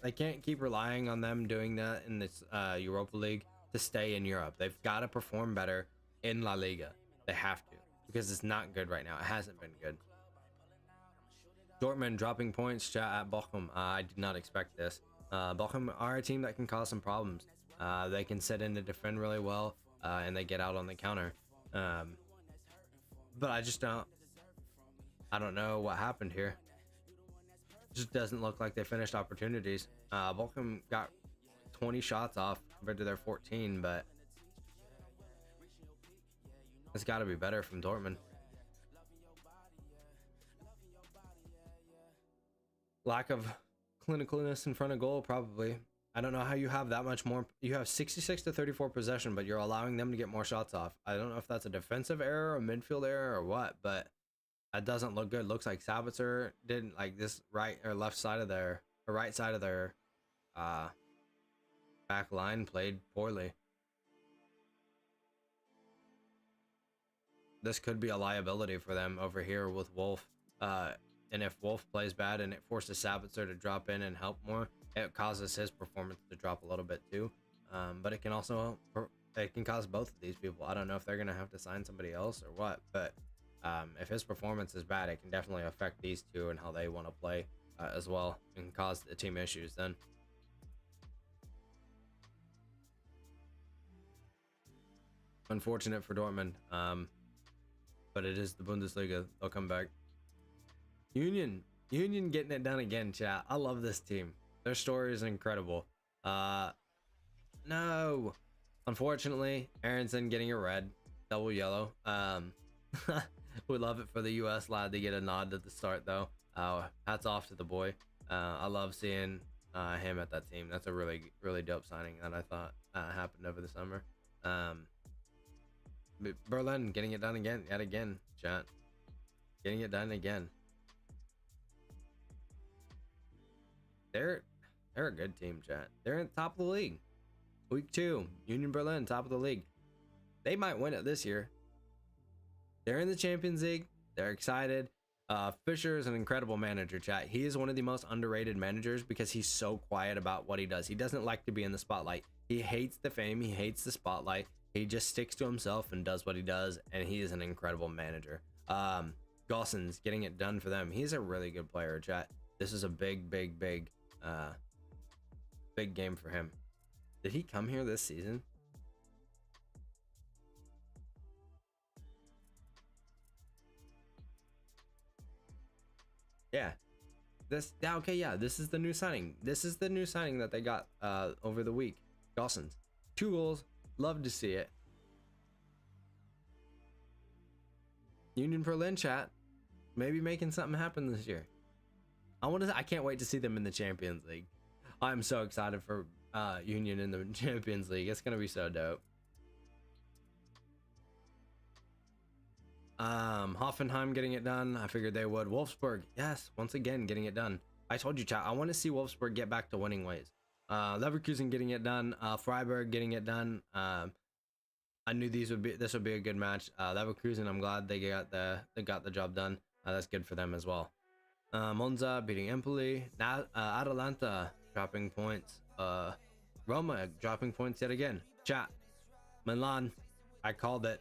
Speaker 3: they can't keep relying on them doing that in this Europa League to stay in Europe. They've got to perform better in La Liga. They have to, because it's not good right now. It hasn't been good. Dortmund dropping points, chat, at Bochum. I did not expect this. Bochum are a team that can cause some problems. They can sit in to defend really well, and they get out on the counter. But I don't know what happened here. Just doesn't look like they finished opportunities. Bochum got 20 shots off compared to their 14, but it's got to be better from Dortmund. Lack of clinicalness in front of goal, probably. I don't know how you have that much more. You have 66 to 34 possession, but you're allowing them to get more shots off. I don't know if that's a defensive error, a midfield error, or what, but that doesn't look good. Looks like Sabitzer didn't like this right or left side of their, or right side of their back line played poorly. This could be a liability for them over here with Wolf. And if Wolf plays bad and it forces Sabitzer to drop in and help more, it causes his performance to drop a little bit too. But it can also, it can cause both of these people. I don't know if they're going to have to sign somebody else or what, but if his performance is bad, it can definitely affect these two and how they want to play as well, and cause the team issues then. Unfortunate for Dortmund, but it is the Bundesliga. They'll come back. Union getting it done again, chat. I love this team. Their story is incredible. No, unfortunately, Aronson getting a red, double yellow. We love it for the US lad to get a nod at the start though. Hats off to the boy. I love seeing him at that team. That's a really dope signing that I thought happened over the summer. Berlin getting it done yet again, chat. Getting it done again. They're a good team, chat. They're in the top of the league. Week 2, Union Berlin, top of the league. They might win it this year. They're in the Champions League. They're excited. Fischer is an incredible manager, chat. He is one of the most underrated managers because he's so quiet about what he does. He doesn't like to be in the spotlight. He hates the fame. He hates the spotlight. He just sticks to himself and does what he does, and he is an incredible manager. Gossens getting it done for them. He's a really good player, chat. This is a big game for him. Did he come here this season? Yeah. This is the new signing. This is the new signing that they got over the week. Gossens. 2 goals. Love to see it. Union Berlin, chat. Maybe making something happen this year. I can't wait to see them in the Champions League. I'm so excited for Union in the Champions League. It's gonna be so dope. Hoffenheim getting it done. I figured they would. Wolfsburg, yes, once again getting it done. I told you, chat, I want to see Wolfsburg get back to winning ways. Leverkusen getting it done. Freiburg getting it done. I knew this would be a good match. Leverkusen, I'm glad they got the job done. That's good for them as well. Monza beating Empoli. Now Atalanta dropping points. Roma dropping points yet again. Chat. Milan, I called it.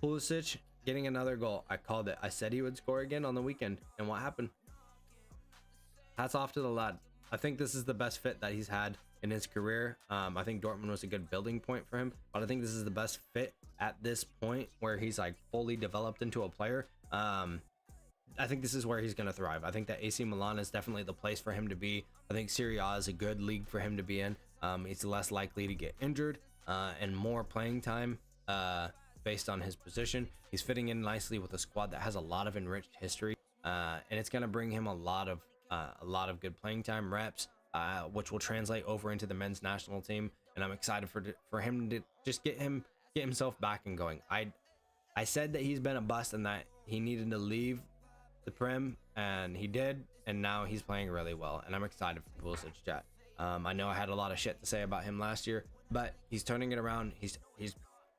Speaker 3: Pulisic getting another goal. I called it. I said he would score again on the weekend, and what happened? Hats off to the lad. I think this is the best fit that he's had in his career. I think Dortmund was a good building point for him, but I think this is the best fit at this point where he's like fully developed into a player. I think this is where he's going to thrive. I think that AC Milan is definitely the place for him to be. I think Serie A is a good league for him to be in. He's less likely to get injured and more playing time based on his position. He's fitting in nicely with a squad that has a lot of enriched history, and it's going to bring him a lot of good playing time reps, which will translate over into the men's national team. And I'm excited for him to just get himself back and going. I said that he's been a bust and that he needed to leave the Prem, and he did, and now he's playing really well, and I'm excited for Pulisic, chat. I know I had a lot of shit to say about him last year, but he's turning it around. He's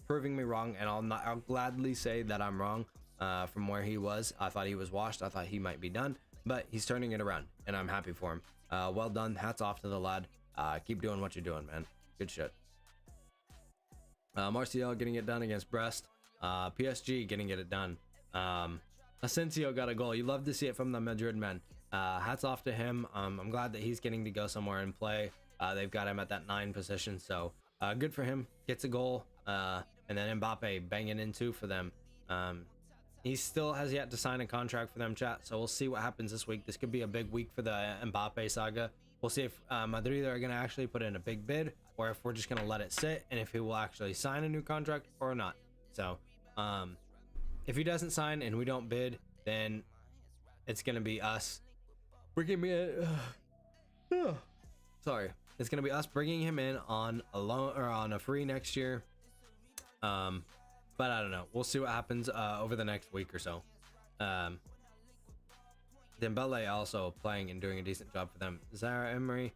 Speaker 3: proving me wrong, and I'll gladly say that I'm wrong. from where he was. I thought he was washed. I thought he might be done, but he's turning it around, and I'm happy for him. Well done. Hats off to the lad. Keep doing what you're doing, man. Good shit. Martial getting it done against Brest. PSG getting it done. Asensio got a goal. You love to see it from the Madrid men. Hats off to him. I'm glad that he's getting to go somewhere and play. They've got him at that 9 position, so good for him. Gets a goal, and then Mbappe banging in 2 for them. He still has yet to sign a contract for them, chat, so we'll see what happens this week. This could be a big week for the Mbappe saga. We'll see if Madrid are going to actually put in a big bid, or if we're just going to let it sit, and if he will actually sign a new contract or not. So if he doesn't sign and we don't bid, then it's going to be us bringing me sorry, it's going to be us bringing him in on a loan or on a free next year. But I don't know, we'll see what happens over the next week or so. Dembele also playing and doing a decent job for them. Zaire Emery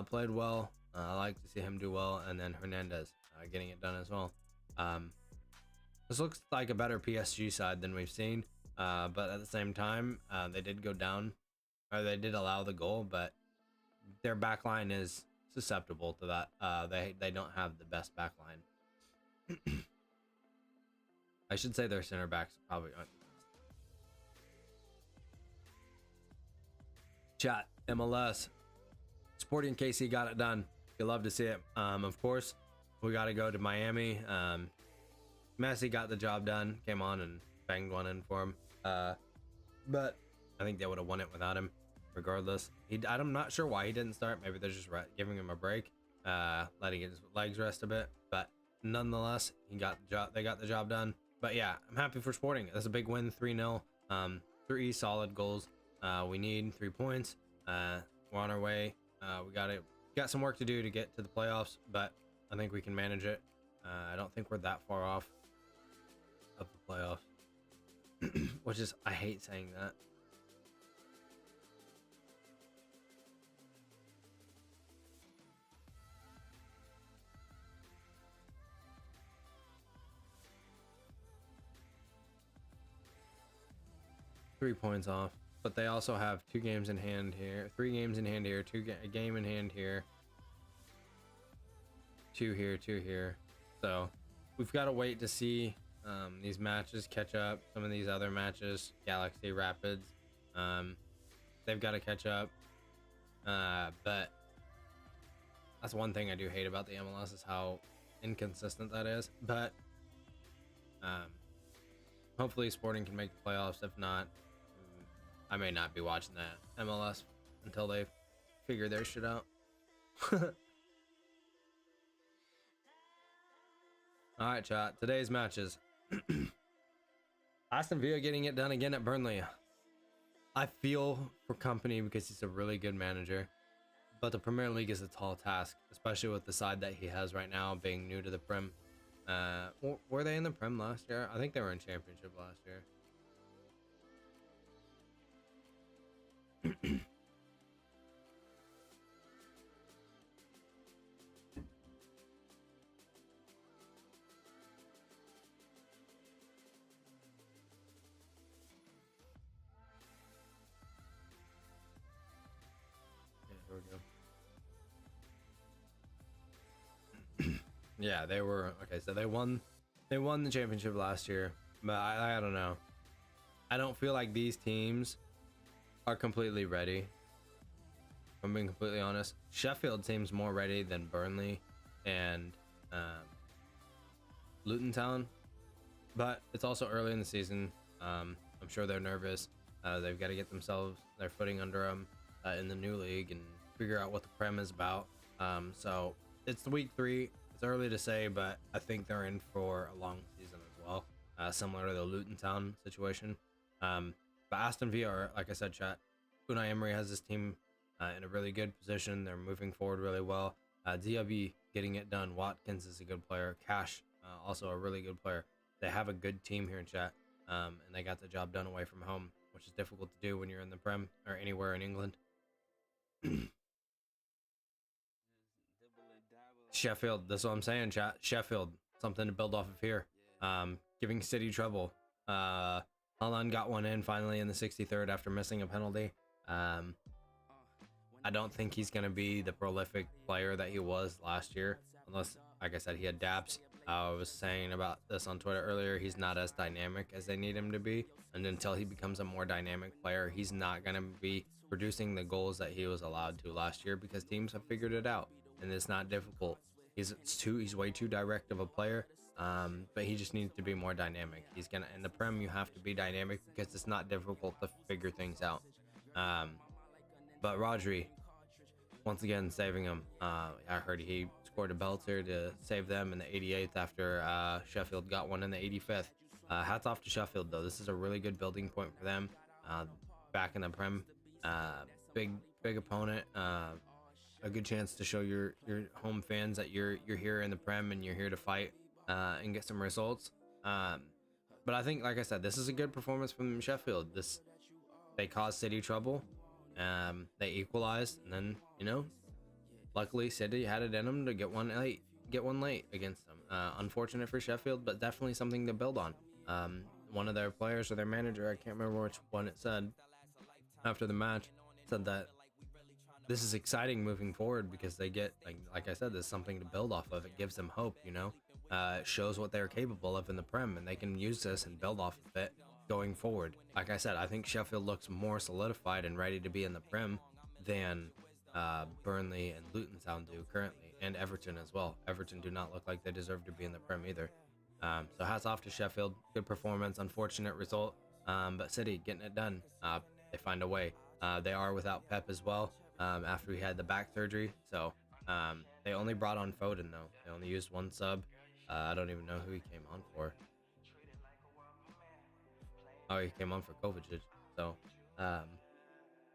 Speaker 3: played well. I like to see him do well, and then Hernandez getting it done as well. This looks like a better PSG side than we've seen, but at the same time, they did go down, or they did allow the goal, but their back line is susceptible to that. They don't have the best back line. I should say their center backs probably aren't the best. Chat, MLS. Sporting KC got it done. You love to see it. Of course, we got to go to Miami. Messi got the job done. Came on and banged one in for him. But I think they would have won it without him, regardless. I'm not sure why he didn't start. Maybe they're just giving him a break, letting his legs rest a bit. But nonetheless, they got the job done. But yeah, I'm happy for Sporting. That's a big win, 3-0. 3 solid goals. We need 3 points. We're on our way. We got some work to do to get to the playoffs, but I think we can manage it. I don't think we're that far off of the playoffs, which is, I hate saying that. Three points off, but they also have 2 games in hand here, 3 games in hand here, a game in hand here, 2 here, 2 here. So we've got to wait to see these matches catch up. Some of these other matches, Galaxy, Rapids, they've got to catch up. But that's one thing I do hate about the MLS, is how inconsistent that is. But hopefully Sporting can make the playoffs. If not, I may not be watching the MLS until they figure their shit out. All right, chat. Today's matches. Aston Villa getting it done again at Burnley. I feel for Company because he's a really good manager, but the Premier League is a tall task, especially with the side that he has right now, being new to the Prem. Were they in the Prem last year? I think they were in Championship last year. Yeah, they were okay. So they won the championship last year, but I don't know. I don't feel like these teams are completely ready. If I'm being completely honest. Sheffield seems more ready than Burnley and Luton Town, but it's also early in the season. I'm sure they're nervous. They've got to get their footing under them in the new league and figure out what the Prem is about. So it's week 3. It's early to say, but I think they're in for a long season as well, similar to the Luton Town situation. But Aston Villa, like I said, chat, Unai Emery has this team in a really good position. They're moving forward really well. Diaby getting it done. Watkins is a good player. Cash, also a really good player. They have a good team here in chat, and they got the job done away from home, which is difficult to do when you're in the Prem or anywhere in England. Sheffield, that's what I'm saying, chat. Sheffield, something to build off of here. Giving City trouble. Haaland got one in finally in the 63rd after missing a penalty. I don't think he's going to be the prolific player that he was last year, unless, like I said, he adapts. I was saying about this on Twitter earlier. He's not as dynamic as they need him to be, and until he becomes a more dynamic player, he's not going to be producing the goals that he was allowed to last year, because teams have figured it out, and it's not difficult. He's way too direct of a player, but he just needs to be more dynamic. He's gonna, in the Prem, you have to be dynamic because it's not difficult to figure things out. But Rodri, once again, saving him. I heard he scored a belter to save them in the 88th after Sheffield got one in the 85th. Hats off to Sheffield, though. This is a really good building point for them. Back in the Prem, big opponent. A good chance to show your home fans that you're here in the Prem and you're here to fight and get some results. But I think, like I said, this is a good performance from Sheffield. They caused City trouble. They equalized, and then, you know, luckily City had it in them to get one late against them. Unfortunate for Sheffield, but definitely something to build on. One of their players or their manager, I can't remember which one it said, after the match, said that this is exciting moving forward because they get, like I said, there's something to build off of. It gives them hope, you know. It shows what they're capable of in the Prem, and they can use this and build off of it going forward. Like I said, I think Sheffield looks more solidified and ready to be in the Prem than Burnley and Luton Town do currently, and Everton as well. Everton do not look like they deserve to be in the Prem either. So hats off to Sheffield. Good performance, unfortunate result, but City getting it done. They find a way. They are without Pep as well after he had the back surgery, so they only brought on Foden though. They only used one sub. I don't even know who he came on for. Oh, he came on for Kovacic. So,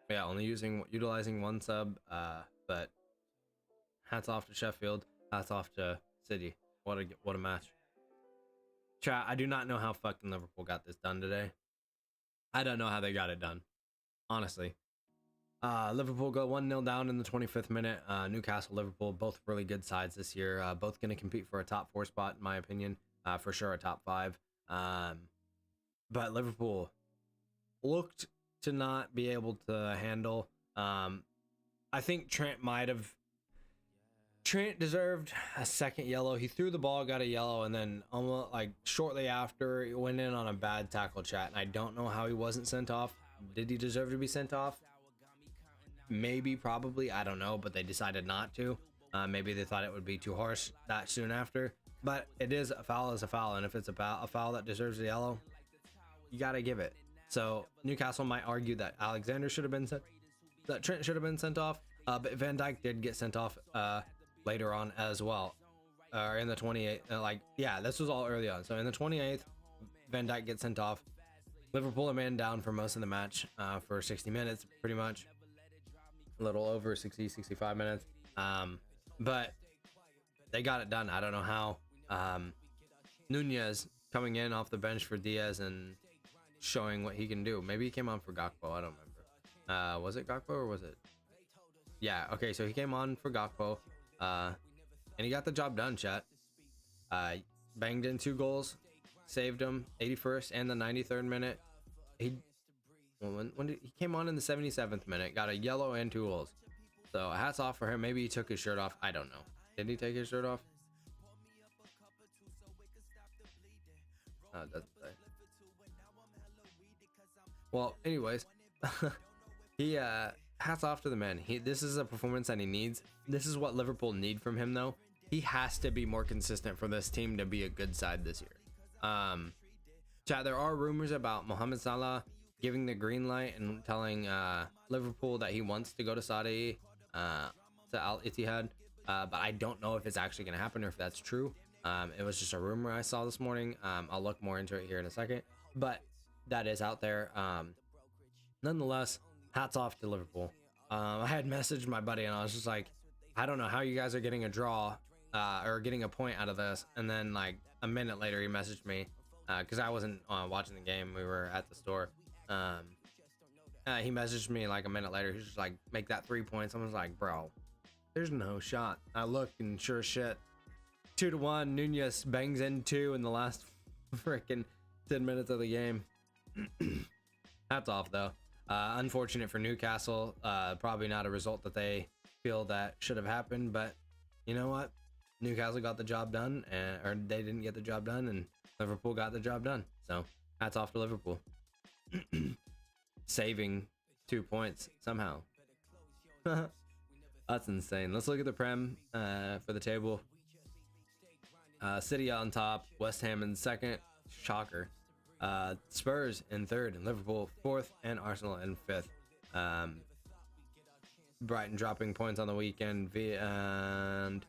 Speaker 3: yeah, only utilizing one sub. But hats off to Sheffield. Hats off to City. What a match. Chat, I do not know how fucking Liverpool got this done today. I don't know how they got it done, honestly. Liverpool go 1-0 down in the 25th minute. Newcastle, Liverpool, both really good sides this year. Both going to compete for a top 4 spot, in my opinion. For sure, a top 5. But Liverpool looked to not be able to handle. I think Trent deserved a second yellow. He threw the ball, got a yellow, and then almost like shortly after, he went in on a bad tackle, chat. And I don't know how he wasn't sent off. Did he deserve to be sent off? Maybe, probably, I don't know, but they decided not to. Maybe they thought it would be too harsh that soon after. But it is a foul is a foul, and if it's a foul that deserves a yellow, you gotta give it. So Newcastle might argue that Alexander should have been sent, that Trent should have been sent off, but Van Dijk did get sent off later on as well, in the 28th. This was all early on. So in the 28th, Van Dijk gets sent off. Liverpool are man down for most of the match, for 60 minutes, pretty much. A little over 65 minutes. But they got it done. I don't know how. Nunez coming in off the bench for Diaz and showing what he can do. Maybe he came on for Gakpo. I don't remember. Was it Gakpo or was it? Yeah. Okay. So he came on for Gakpo, and he got the job done. Chat. Banged in 2 goals, saved him 81st and the 93rd minute. When he came on in the 77th minute, got a yellow and 2 goals. So hats off for him. Maybe he took his shirt off. I don't know. Did he take his shirt off? It doesn't say. Well, anyways, he hats off to the man. This is a performance that he needs. This is what Liverpool need from him, though. He has to be more consistent for this team to be a good side this year. Chat, there are rumors about Mohamed Salah giving the green light and telling Liverpool that he wants to go to Saudi, to Al Ittihad, but I don't know if it's actually going to happen or if that's true. It was just a rumor I saw this morning. I'll look more into it here in a second, but that is out there. Nonetheless, hats off to Liverpool. I had messaged my buddy and I was just like, I don't know how you guys are getting a draw or getting a point out of this. And then like a minute later, he messaged me because I wasn't watching the game. We were at the store. He messaged me like a minute later. He's just like, make that 3 points. I was like, bro, there's no shot. I looked and sure shit, 2-1. Nunez bangs in 2 in the last freaking 10 minutes of the game. Hats off though. Unfortunate for Newcastle. Probably not a result that they feel that should have happened, but you know what? Newcastle got the job done, or they didn't get the job done, and Liverpool got the job done. So hats off to Liverpool. Saving 2 points somehow. That's insane. Let's look at the Prem for the table. City on top, West Ham in second. Shocker. Spurs in third, and Liverpool fourth, and Arsenal in fifth. Brighton dropping points on the weekend, and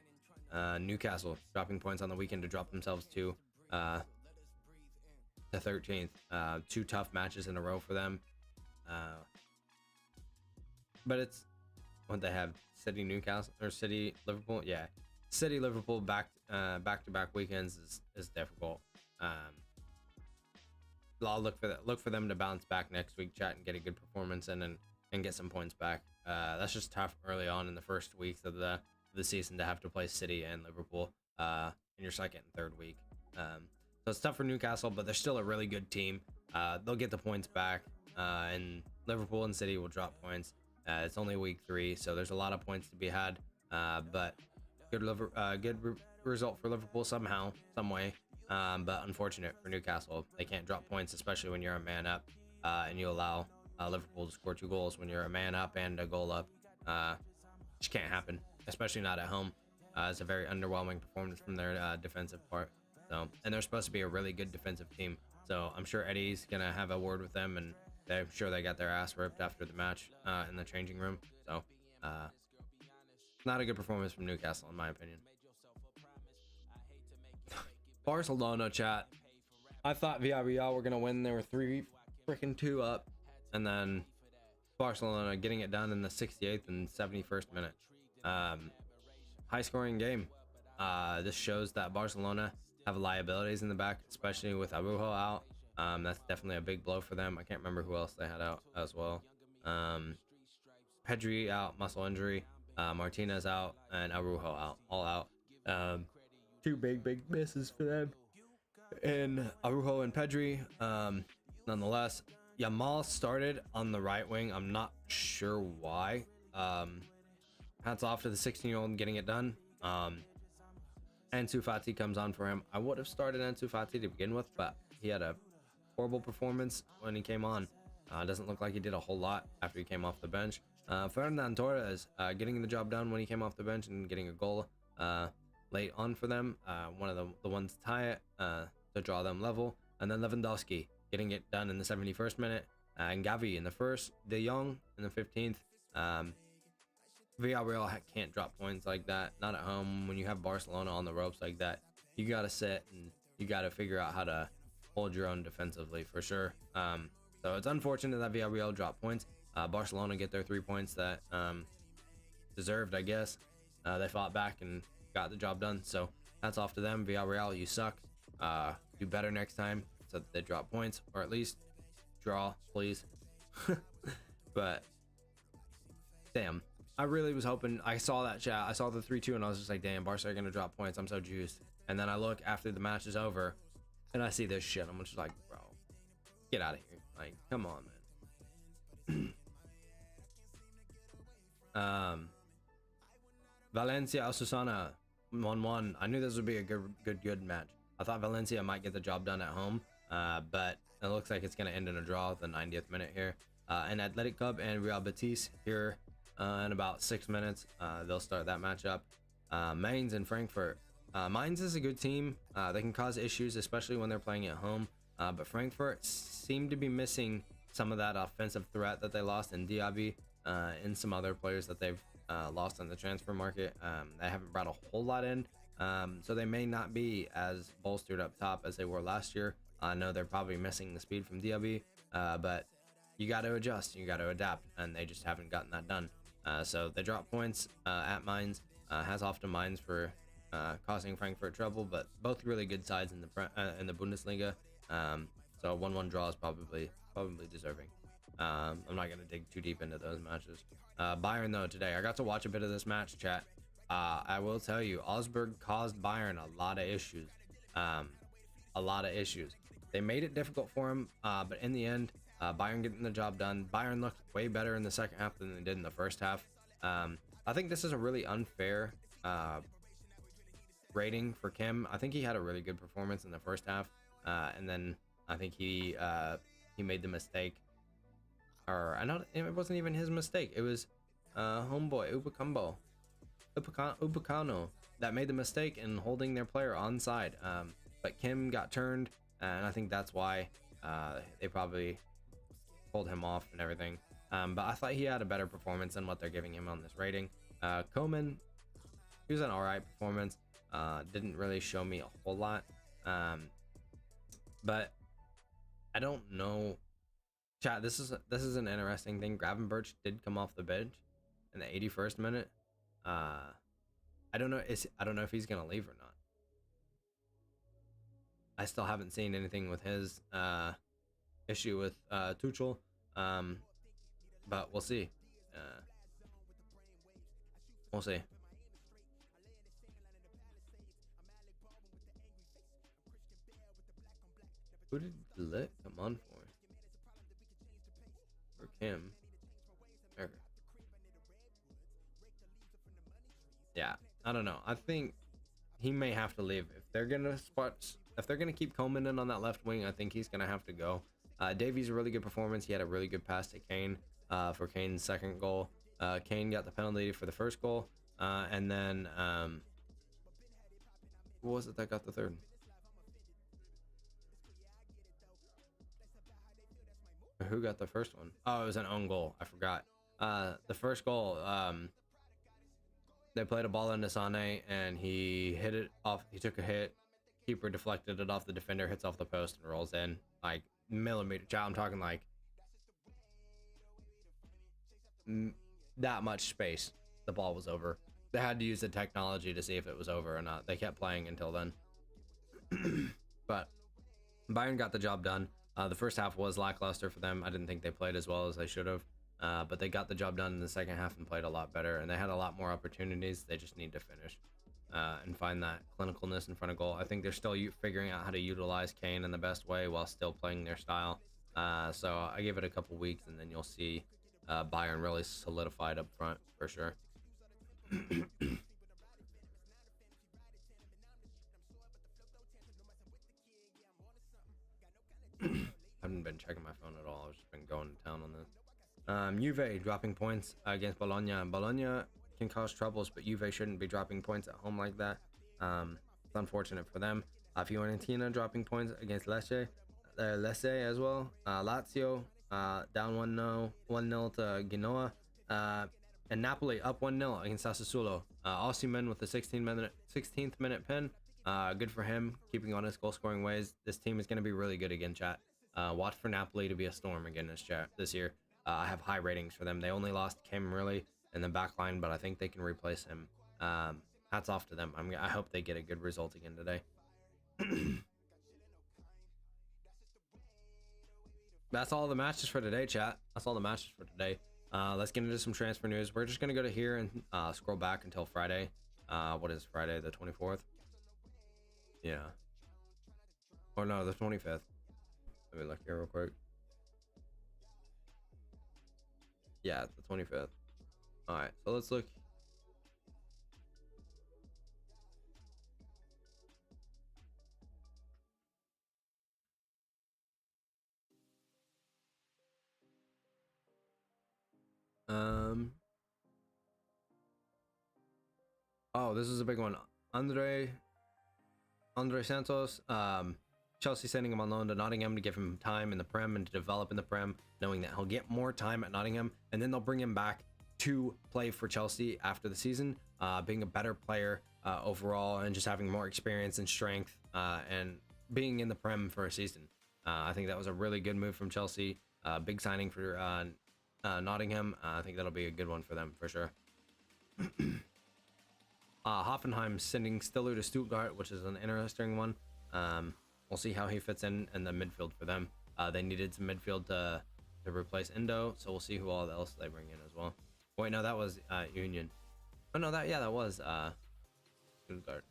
Speaker 3: Newcastle dropping points on the weekend to drop themselves to 13th. 2 tough matches in a row for them. But it's what they have: City, Newcastle, or City, Liverpool. Yeah, City, Liverpool back to back weekends is difficult. I'll look for them to bounce back next week, chat, and get a good performance in and get some points back. That's just tough early on in the first weeks of the season to have to play City and Liverpool in your second and third week. So it's tough for Newcastle, but they're still a really good team. They'll get the points back, and Liverpool and City will drop points. It's only week 3, so there's a lot of points to be had. But good result for Liverpool somehow, some way. But unfortunate for Newcastle. They can't drop points, especially when you're a man up, and you allow Liverpool to score 2 goals when you're a man up and a goal up. Just can't happen, especially not at home. It's a very underwhelming performance from their defensive part. So, and they're supposed to be a really good defensive team. So I'm sure Eddie's gonna have a word with them, and I'm sure they got their ass ripped after the match in the changing room. So, not a good performance from Newcastle, in my opinion. Barcelona, chat. I thought Villarreal were gonna win. They were 3-2 up, and then Barcelona getting it done in the 68th and 71st minute. High scoring game. This shows that Barcelona have liabilities in the back, especially with Araujo out. That's definitely a big blow for them. I can't remember who else they had out as well. Pedri out, muscle injury. Martinez out, and Araujo out, all out. 2 big misses for them. And Araujo and Pedri, nonetheless. Yamal started on the right wing. I'm not sure why. Hats off to the 16-year-old getting it done. Ansu Fati comes on for him. I would have started Ansu Fati to begin with, but he had a horrible performance when he came on. Doesn't look like he did a whole lot after he came off the bench. Fernand Torres getting the job done when he came off the bench and getting a goal late on for them. One of the ones to tie it, to draw them level. And then Lewandowski getting it done in the 71st minute. And Gavi in the first. De Jong in the 15th. Villarreal can't drop points like that. Not at home. When you have Barcelona on the ropes like that, you got to sit and you got to figure out how to hold your own defensively for sure. So it's unfortunate that Villarreal dropped points. Barcelona get their 3 points that deserved, I guess. They fought back and got the job done. So that's off to them. Villarreal, you suck. Do better next time so that they drop points, or at least draw, please. But damn, I really was hoping. I saw that chat. I saw the 3-2, and I was just like, damn, Barca are gonna drop points. I'm so juiced. And then I look after the match is over, and I see this shit. I'm just like, bro, get out of here. Like, come on, man. Valencia Osasuna 1-1. I knew this would be a good match. I thought Valencia might get the job done at home, but it looks like it's gonna end in a draw at the 90th minute here. And Athletic Club and Real Betis here in about 6 minutes. They'll start that matchup. Mainz and Frankfurt. Mainz is a good team. They can cause issues, especially when they're playing at home. But Frankfurt seem to be missing some of that offensive threat that they lost in Diaby and some other players that they've lost on the transfer market. They haven't brought a whole lot in, so they may not be as bolstered up top as they were last year. I know they're probably missing the speed from Diaby, but you got to adjust, you got to adapt, and they just haven't gotten that done. So they drop points at Mainz. Has off to Mainz for causing Frankfurt trouble, but both really good sides in the Bundesliga. So a 1-1 draw is probably deserving. I'm not gonna dig too deep into those matches. Bayern though, today I got to watch a bit of this match, chat. I will tell you, Augsburg caused Bayern a lot of issues. they made it difficult for him, but in the end, Bayern getting the job done. Bayern looked way better in the second half than they did in the first half. I think this is a really unfair rating for Kim. I think he had a really good performance in the first half, and then I think he made the mistake, or it wasn't even his mistake. It was homeboy Upacano that made the mistake in holding their player onside. But Kim got turned, and I think that's why they probably pulled him off and everything. But I thought he had a better performance than what they're giving him on this rating. Koeman, he was an alright performance. Didn't really show me a whole lot. But I don't know. Chat, this is an interesting thing. Gravenberch did come off the bench in the 81st minute. I don't know if he's gonna leave or not. I still haven't seen anything with his issue with Tuchel. But we'll see. We'll see. Who did Lit come on for? For Kim? There. Yeah, I don't know. I think he may have to leave if they're gonna keep Koeman in on that left wing. I think he's gonna have to go. Davies, a really good performance. He had a really good pass to Kane for Kane's second goal. Kane got the penalty for the first goal, and then who was it that got the third? Who got the first one? Oh, it was an own goal. I forgot. The first goal, they played a ball into Sane, and he hit it off. He took a hit. Keeper deflected it off the defender, hits off the post, and rolls in like millimeter. I'm talking like that much space. The ball was over. They had to use the technology to see if it was over or not. They kept playing until then. But Bayern got the job done. The first half was lackluster for them. I didn't think they played as well as they should have. But they got the job done in the second half and played a lot better. And they had a lot more opportunities. They just need to finish and find that clinicalness in front of goal. I think they're still figuring out how to utilize Kane in the best way while still playing their style. So I give it a couple weeks, and then you'll see Bayern really solidified up front for sure. I haven't been checking my phone at all. I've just been going to town on this. Juve dropping points against Bologna. Bologna can cause troubles, but Juve shouldn't be dropping points at home like that. It's unfortunate for them. Fiorentina dropping points against Lecce as well. Lazio down 1-0 to Genoa. And Napoli up 1-0 against Sassuolo. Osimhen with the 16th minute pin. Good for him, keeping on his goal scoring ways. This team is going to be really good again, chat. Watch for Napoli to be a storm again this year. I have high ratings for them. They only lost Kim really in the back line, but I think they can replace him. Hats off to them. I hope they get a good result again today. That's all the matches for today, chat. That's all the matches for today. Let's get into some transfer news. We're just going to go to here and scroll back until Friday. What is Friday, the 24th? Yeah. Or no, the 25th. Let me look here real quick. Yeah, it's the 25th. Alright, so let's look. Oh, this is a big one. Andre Santos, Chelsea sending him on loan to Nottingham to give him time in the Prem and to develop in the Prem, knowing that he'll get more time at Nottingham, and then they'll bring him back to play for Chelsea after the season, being a better player overall and just having more experience and strength and being in the Prem for a season. I think that was a really good move from Chelsea. Big signing for Nottingham. I think that'll be a good one for them for sure. Hoffenheim sending Stiller to Stuttgart, which is an interesting one. We'll see how he fits in the midfield for them. They needed some midfield to replace Endo, so we'll see who all else they bring in as well. Wait, no, that was Union. Oh no, that was Stuttgart.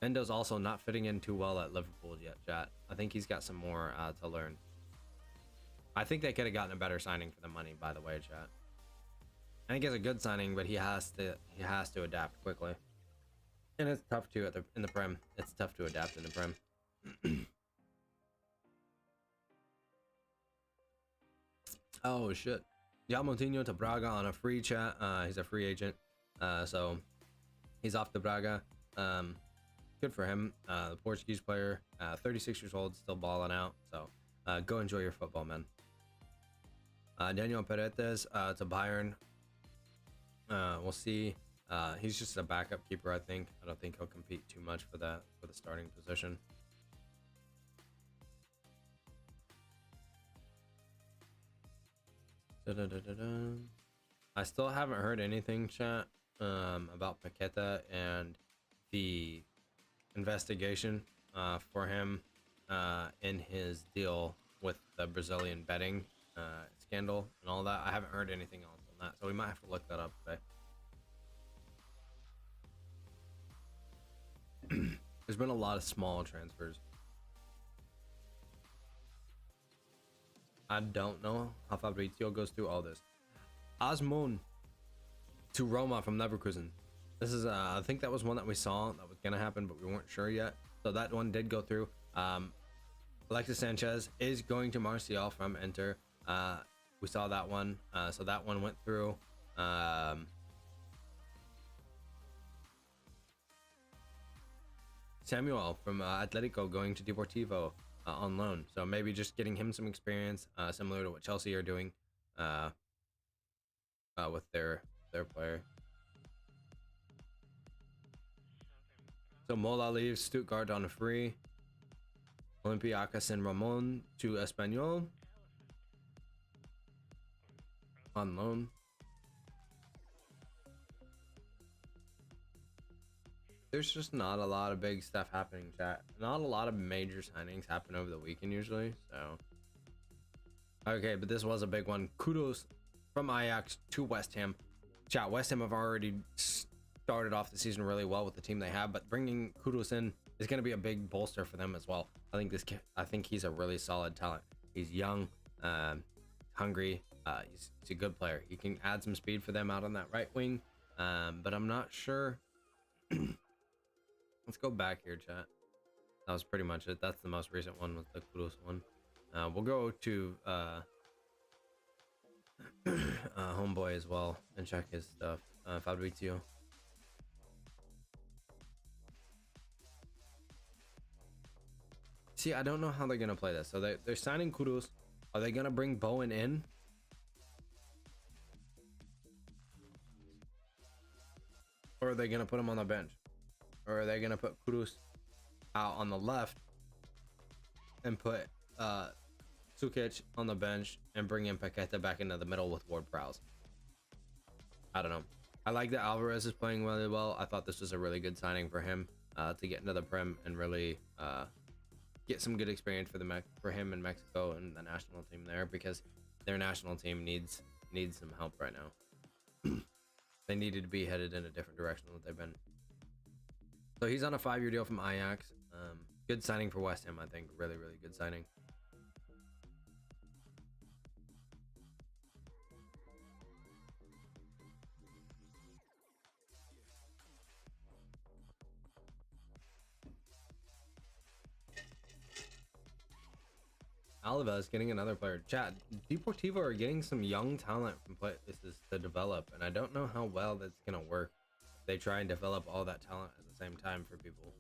Speaker 3: Endo's also not fitting in too well at Liverpool yet, chat. I think he's got some more to learn. I think they could have gotten a better signing for the money, by the way, chat. I think it's a good signing, but he has to adapt quickly. And it's tough to in the Prem. It's tough to adapt in the Prem. Oh shit. Moutinho to Braga on a free, chat. He's a free agent. So he's off to Braga. Good for him. The Portuguese player, 36 years old, still balling out. So go enjoy your football, man. Daniel Paredes to Bayern. We'll see. He's just a backup keeper, I think. I don't think he'll compete too much for the starting position. I still haven't heard anything, chat, about Paqueta and the investigation for him in his deal with the Brazilian betting scandal and all that. I haven't heard anything else on that, so we might have to look that up today. There's been a lot of small transfers. I don't know how Fabrizio goes through all this. Osmon to Roma from Leverkusen. This is I think that was one that we saw that was gonna happen, but we weren't sure yet. So that one did go through. Alexis Sanchez is going to Martial from Inter. We saw that one. So that one went through. Samuel from Atletico going to Deportivo on loan. So maybe just getting him some experience, similar to what Chelsea are doing with their player. So Mola leaves Stuttgart on a free. Olympiacos and Ramon to Espanyol on loan. There's just not a lot of big stuff happening, chat. Not a lot of major signings happen over the weekend usually, so. Okay, but this was a big one. Kudos from Ajax to West Ham. Chat, West Ham have already started off the season really well with the team they have, but bringing Kudos in is going to be a big bolster for them as well. I think he's a really solid talent. He's young, hungry. He's a good player. He can add some speed for them out on that right wing, but I'm not sure. Let's go back here, chat. That was pretty much it. That's the most recent one, was the Kudos one. We'll go to Homeboy as well and check his stuff. Fabrizio. See, I don't know how they're gonna play this. So they're signing Kudos. Are they gonna bring Bowen in? Or are they gonna put him on the bench? Or are they gonna put Kudos out on the left and put Sukic on the bench and bring in Paqueta back into the middle with Ward-Prowse? I don't know. I like that Alvarez is playing really well. I thought this was a really good signing for him to get into the Prem and really get some good experience for him in Mexico and the national team there, because their national team needs some help right now. They needed to be headed in a different direction than they've been. So he's on a 5-year deal from Ajax. Good signing for West Ham, I think. Really, really good signing. Alvarez getting another player. Chat, Deportivo are getting some young talent from places to develop, and I don't know how well that's gonna work. They try and develop all that talent at the same time for people.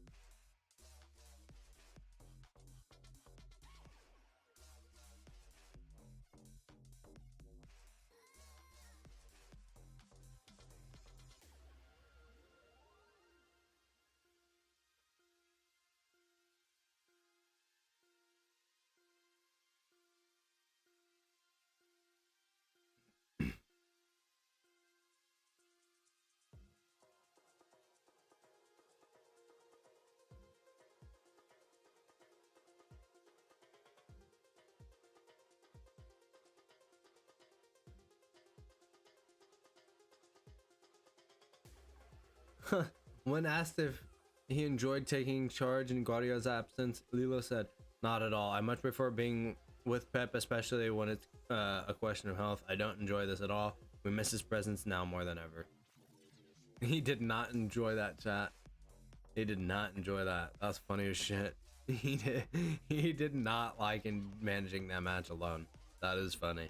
Speaker 3: When asked if he enjoyed taking charge in Guardiola's absence. Lilo said, "Not at all. I much prefer being with Pep, especially when it's a question of health. I don't enjoy this at all. We miss his presence now more than ever." He did not enjoy that, chat. He did not enjoy that. That's funny as shit. He did not like in managing that match alone. That is funny.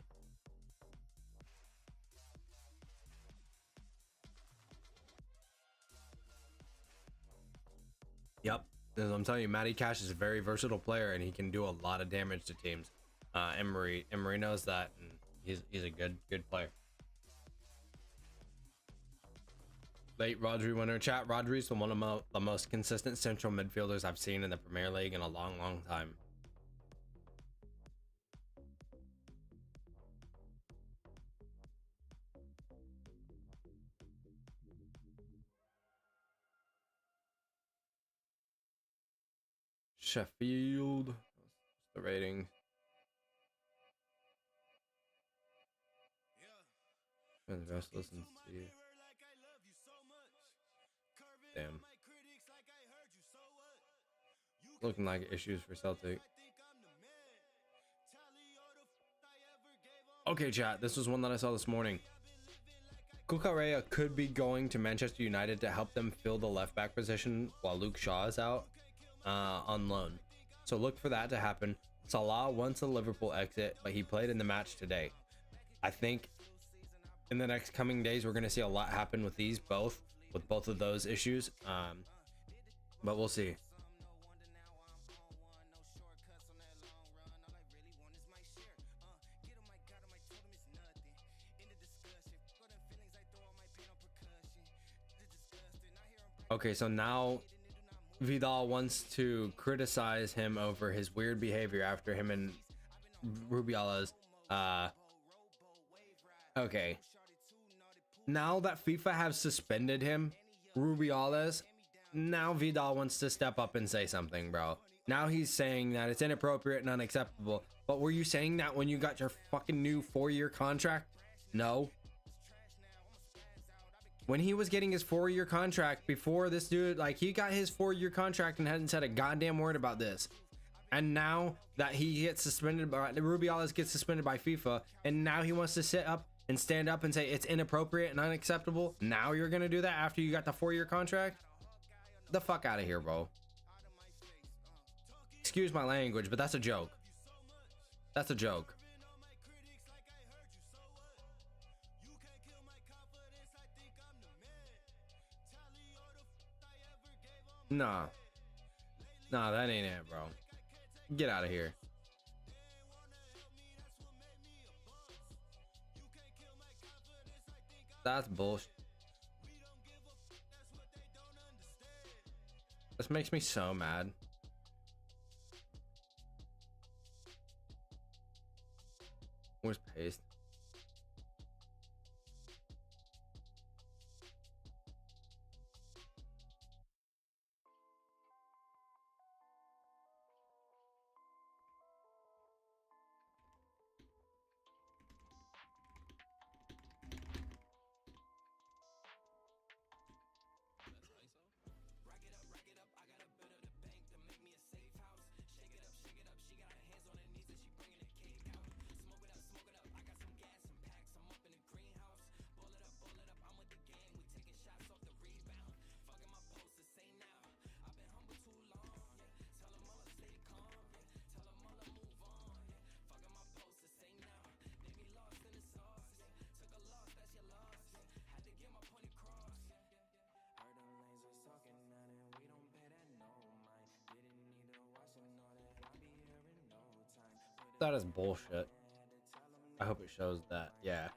Speaker 3: Yep. As I'm telling you, Matty Cash is a very versatile player and he can do a lot of damage to teams. Emery knows that, and he's a good player. Late Rodri winner. Chat, Rodri's one of the most consistent central midfielders I've seen in the Premier League in a long time. Sheffield. The rating. Restless and see. Damn. Looking like issues for Celtic. Okay, chat. This was one that I saw this morning. Cucurella could be going to Manchester United to help them fill the left back position while Luke Shaw is out on loan. So look for that to happen. Salah wants a Liverpool exit, but he played in the match today. I think in the next coming days we're going to see a lot happen with both of those issues, but we'll see. Okay, so now Vidal wants to criticize him over his weird behavior after him and Rubiales. Okay. Now that FIFA have suspended him, Rubiales, now Vidal wants to step up and say something, bro. Now he's saying that it's inappropriate and unacceptable. But were you saying that when you got your fucking new 4-year contract? No. When he was getting his 4-year contract before this dude, like, he got his 4-year contract and hadn't said a goddamn word about this. And now that he gets suspended by Rubiales gets suspended by FIFA, and now he wants to sit up and stand up and say it's inappropriate and unacceptable. Now you're gonna do that after you got the 4-year contract? The fuck out of here, bro. Excuse my language, but that's a joke. That's a joke. Nah, that ain't it, bro. Get out of here. That's bullshit. This makes me so mad. Where's paste? That is bullshit. I hope it shows that. Yeah.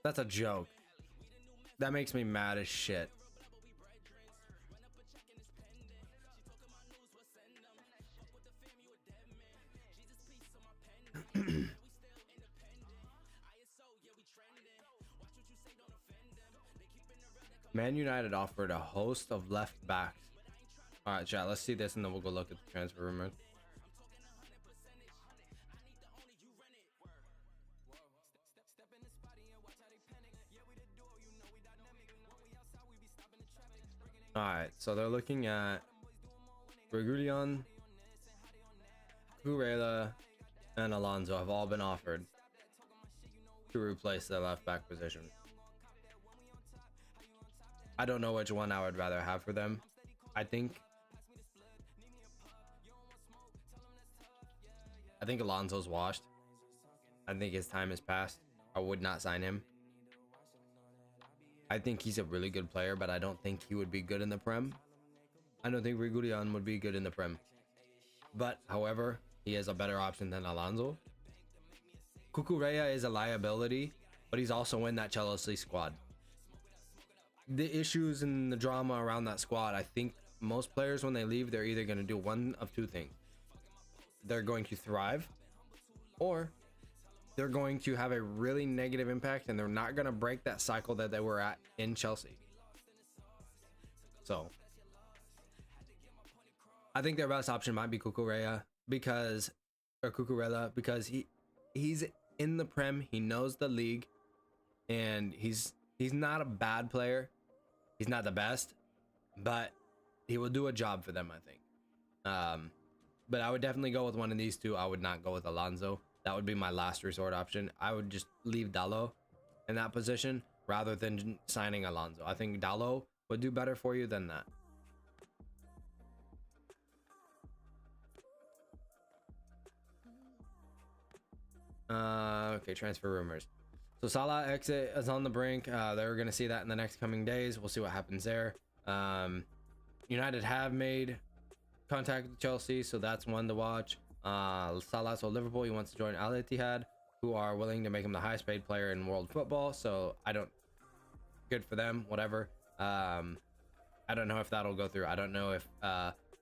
Speaker 3: That's a joke. That makes me mad as shit. Man United offered a host of left backs. All right, chat, let's see this and then we'll go look at the transfer rumors. All right, so they're looking at Regulion, Kurela, and Alonso have all been offered to replace their left back position. I don't know which one I would rather have for them. I think Alonso's washed. I think his time has passed. I would not sign him. I think he's a really good player, but I don't think he would be good in the Prem. I don't think Regulion would be good in the Prem. But, however, he is a better option than Alonso. Cucurella is a liability, but he's also in that Chelsea squad. The issues and the drama around that squad, I think most players, when they leave, they're either going to do one of two things. They're going to thrive, or they're going to have a really negative impact, and they're not going to break that cycle that they were at in Chelsea. So I think their best option might be Cucurella because he's in the Prem, he knows the league, and he's not a bad player. He's not the best, but he will do a job for them, I think. But I would definitely go with one of these two. I would not go with Alonso. That would be my last resort option. I would just leave Dalot in that position rather than signing Alonso. I think Dalot would do better for you than that. Okay, transfer rumors. So Salah exit is on the brink. They're going to see that in the next coming days. We'll see what happens there. United have made contact with Chelsea, so that's one to watch. Salah told Liverpool he wants to join Al Ittihad, who are willing to make him the highest paid player in world football. So good for them, whatever. I don't know if that'll go through. I don't know if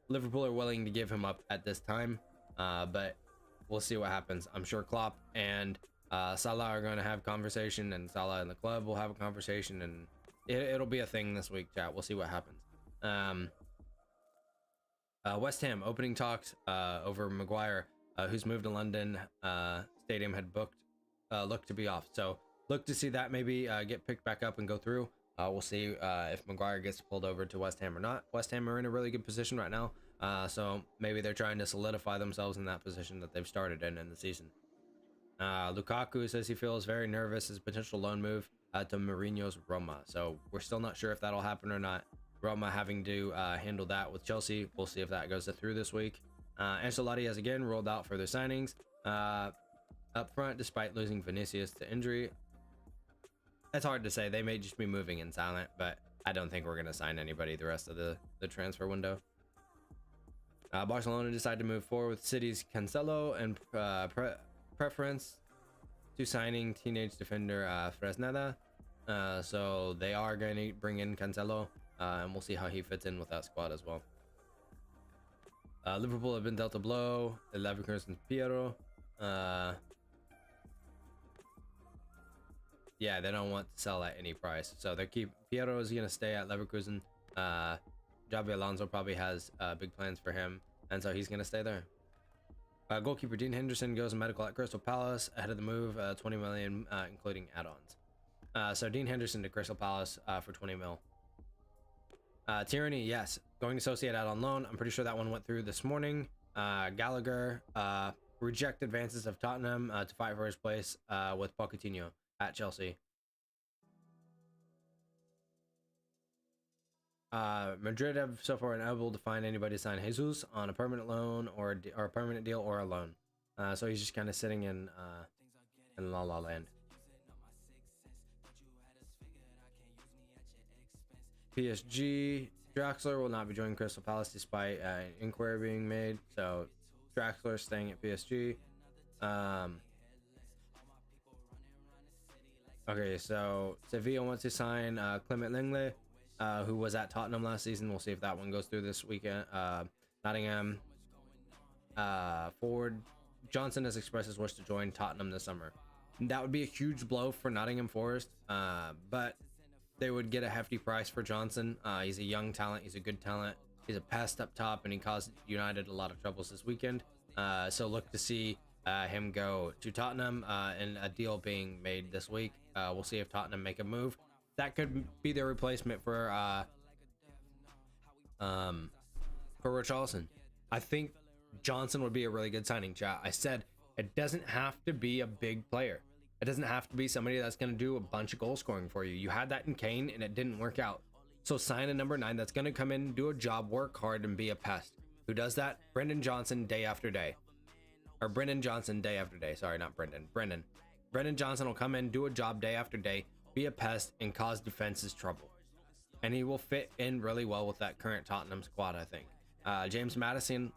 Speaker 3: Liverpool are willing to give him up at this time, but we'll see what happens. I'm sure Klopp and Salah are going to have conversation, and Salah and the club will have a conversation, and it'll be a thing this week, chat. We'll see what happens. West Ham opening talks over Maguire, who's moved to London. Stadium had looked to be off, so look to see that maybe get picked back up and go through. We'll see if Maguire gets pulled over to West Ham or not. West Ham are in a really good position right now, so maybe they're trying to solidify themselves in that position that they've started in the season. Lukaku says he feels very nervous as a potential loan move to Mourinho's Roma, so we're still not sure if that'll happen or not. Roma having to handle that with Chelsea. We'll see if that goes through this week. Ancelotti has again rolled out further signings up front despite losing Vinicius to injury. It's hard to say. They may just be moving in silent, but I don't think we're going to sign anybody the rest of the transfer window. Barcelona decided to move forward with City's Cancelo and preference to signing teenage defender Fresneda. So they are going to bring in Cancelo. And we'll see how he fits in with that squad as well. Liverpool have been dealt a blow. Leverkusen's Piero. Yeah, they don't want to sell at any price, so they keep Piero is going to stay at Leverkusen. Javi Alonso probably has big plans for him, and so he's going to stay there. Goalkeeper Dean Henderson goes medical at Crystal Palace ahead of the move, 20 million, including add-ons. So Dean Henderson to Crystal Palace for 20 mil. Tyranny, yes, going to Sociedad on loan. I'm pretty sure that one went through this morning. Gallagher reject advances of Tottenham to fight for his place with Pochettino at Chelsea. Madrid have so far unable to find anybody to sign Jesus on a permanent loan or a permanent deal or a loan. So he's just kind of sitting in La La Land. PSG, Draxler will not be joining Crystal Palace despite an inquiry being made. So Draxler staying at PSG. Okay, so Sevilla wants to sign Clement Lenglet, who was at Tottenham last season. We'll see if that one goes through this weekend. Nottingham forward Johnson has expressed his wish to join Tottenham this summer. That would be a huge blow for Nottingham Forest, but they would get a hefty price for Johnson. He's a young talent. He's a good talent. He's a pest up top, and he caused United a lot of troubles this weekend. So look to see him go to Tottenham and a deal being made this week. We'll see if Tottenham make a move. That could be their replacement for for Richarlison. I think Johnson would be a really good signing, chat. I said it doesn't have to be a big player. It doesn't have to be somebody that's going to do a bunch of goal scoring for you. You had that in Kane and it didn't work out. So sign a number 9 that's going to come in, do a job, work hard, and be a pest. Who does that? Brendan Johnson day after day. Or Brendan Johnson day after day. Sorry, not Brendan. Brendan Johnson will come in, do a job day after day, be a pest, and cause defenses trouble. And he will fit in really well with that current Tottenham squad, I think. James Maddison,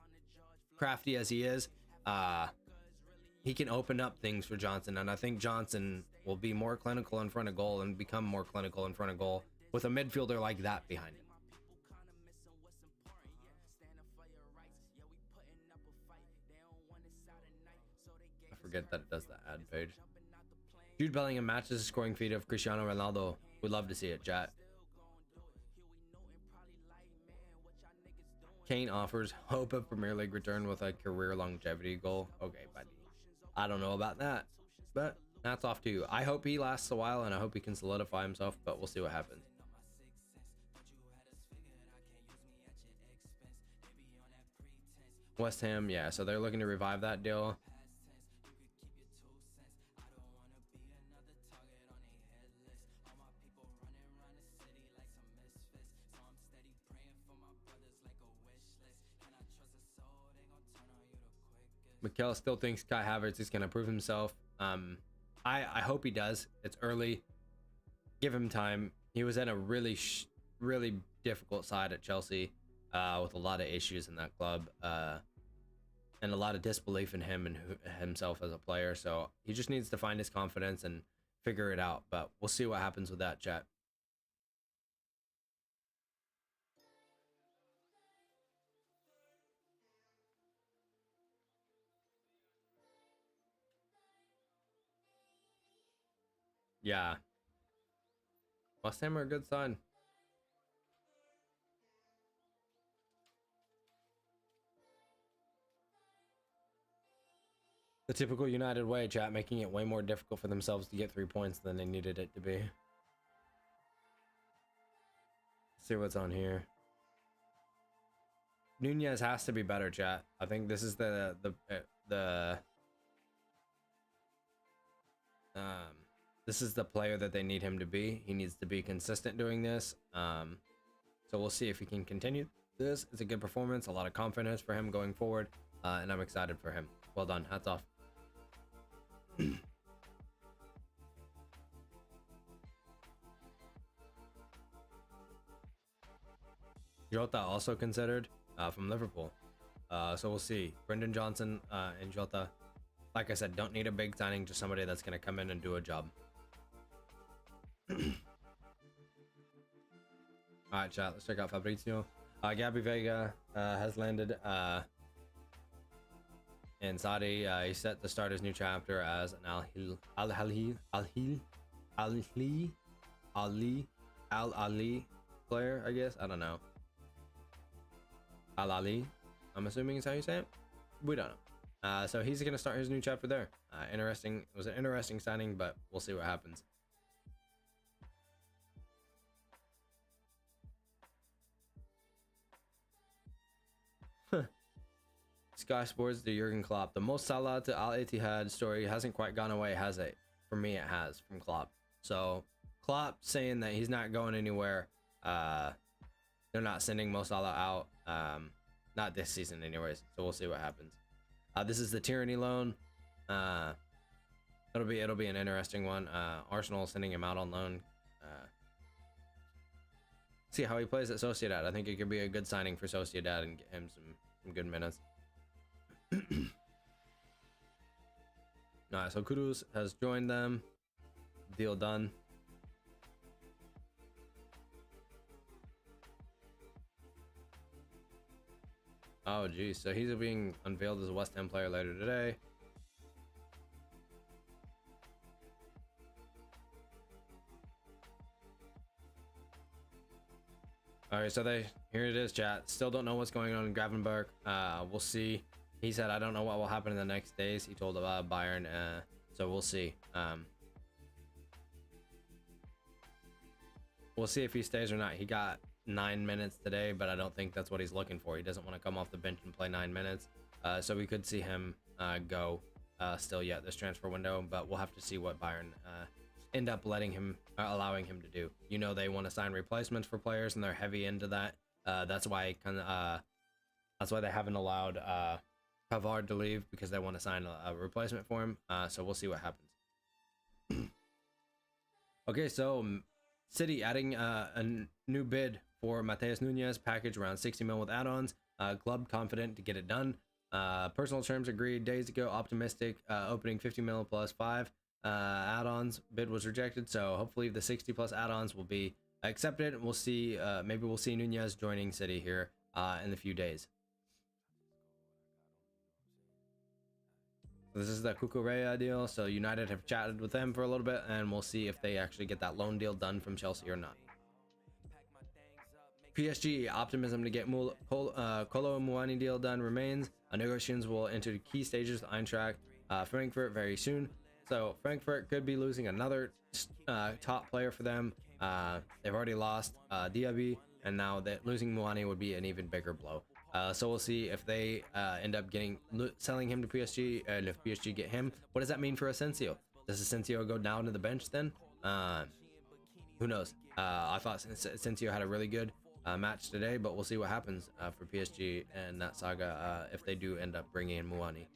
Speaker 3: crafty as he is, he can open up things for Johnson, and I think Johnson will be more clinical in front of goal and become more clinical in front of goal with a midfielder like that behind him. I forget that it does the ad page. Jude Bellingham matches the scoring feat of Cristiano Ronaldo. We'd love to see it, chat. Kane offers hope of Premier League return with a career longevity goal. Okay, buddy. I don't know about that, but that's off to you. I hope he lasts a while, and I hope he can solidify himself, but we'll see what happens. West Ham, yeah, so they're looking to revive that deal. Mikel still thinks Kai Havertz is going to prove himself. I hope he does. It's early. Give him time. He was in a really difficult side at Chelsea with a lot of issues in that club and a lot of disbelief in him and himself as a player. So he just needs to find his confidence and figure it out. But we'll see what happens with that, chat. Yeah. West Ham are a good sign. The typical United way, chat, making it way more difficult for themselves to get 3 points than they needed it to be. Let's see what's on here. Nunez has to be better, chat. I think this is this is the player that they need him to be. He needs to be consistent doing this. So we'll see if he can continue this. It's a good performance, a lot of confidence for him going forward, and I'm excited for him. Well done. Hats off. Jota also considered from Liverpool. So we'll see. Brendan Johnson and Jota, like I said, don't need a big signing, just somebody that's going to come in and do a job. Alright, chat, let's check out Fabrizio. Gabby Vega has landed in Saudi. He's set to start his new chapter as an Al Ali player, I guess. I don't know. Al Ali, I'm assuming is how you say it. We don't know. So he's gonna start his new chapter there. Interesting. It was an interesting signing, but we'll see what happens. Sky Sports, the Jurgen Klopp. The Mo Salah to Al Ittihad story hasn't quite gone away, has it? For me, it has, from Klopp. So Klopp saying that he's not going anywhere. They're not sending Mo Salah out. Not this season, anyways. So we'll see what happens. This is the Tyranny loan. It'll be an interesting one. Arsenal sending him out on loan. See how he plays at Sociedad. I think it could be a good signing for Sociedad and get him some good minutes. Alright, so Kudus has joined them. Deal done. Oh geez, so he's being unveiled as a West Ham player later today. Alright, so here it is, chat. Still don't know what's going on in Gravenberg. We'll see. He said, I don't know what will happen in the next days. He told about Bayern, so we'll see. We'll see if he stays or not. He got 9 minutes today, but I don't think that's what he's looking for. He doesn't want to come off the bench and play 9 minutes. So we could see him go still yet this transfer window, but we'll have to see what Bayern end up letting him, allowing him to do. You know, they want to sign replacements for players, and they're heavy into that. That's why they haven't allowed Pavard to leave, because they want to sign a replacement for him. So we'll see what happens. Okay, so City adding a new bid for Mateus Nunes, package around 60 mil with add-ons. Club confident to get it done. Personal terms agreed days ago. Optimistic. Opening 50 mil plus 5 add-ons. Bid was rejected, so hopefully the 60 plus add-ons will be accepted. We'll see. Maybe we'll see Nunes joining City here in a few days. This is the Cucurella deal. So United have chatted with them for a little bit, and we'll see if they actually get that loan deal done from Chelsea or not. PSG optimism to get Kolo Muani deal done remains. Negotiations will enter key stages with Eintracht Frankfurt very soon. So Frankfurt could be losing another top player for them. They've already lost Diaby, and now that losing Muani would be an even bigger blow. So we'll see if they end up selling him to PSG, and if PSG get him. What does that mean for Asensio? Does Asensio go down to the bench then? Who knows? I thought Asensio had a really good match today, but we'll see what happens for PSG and that saga if they do end up bringing in Muani.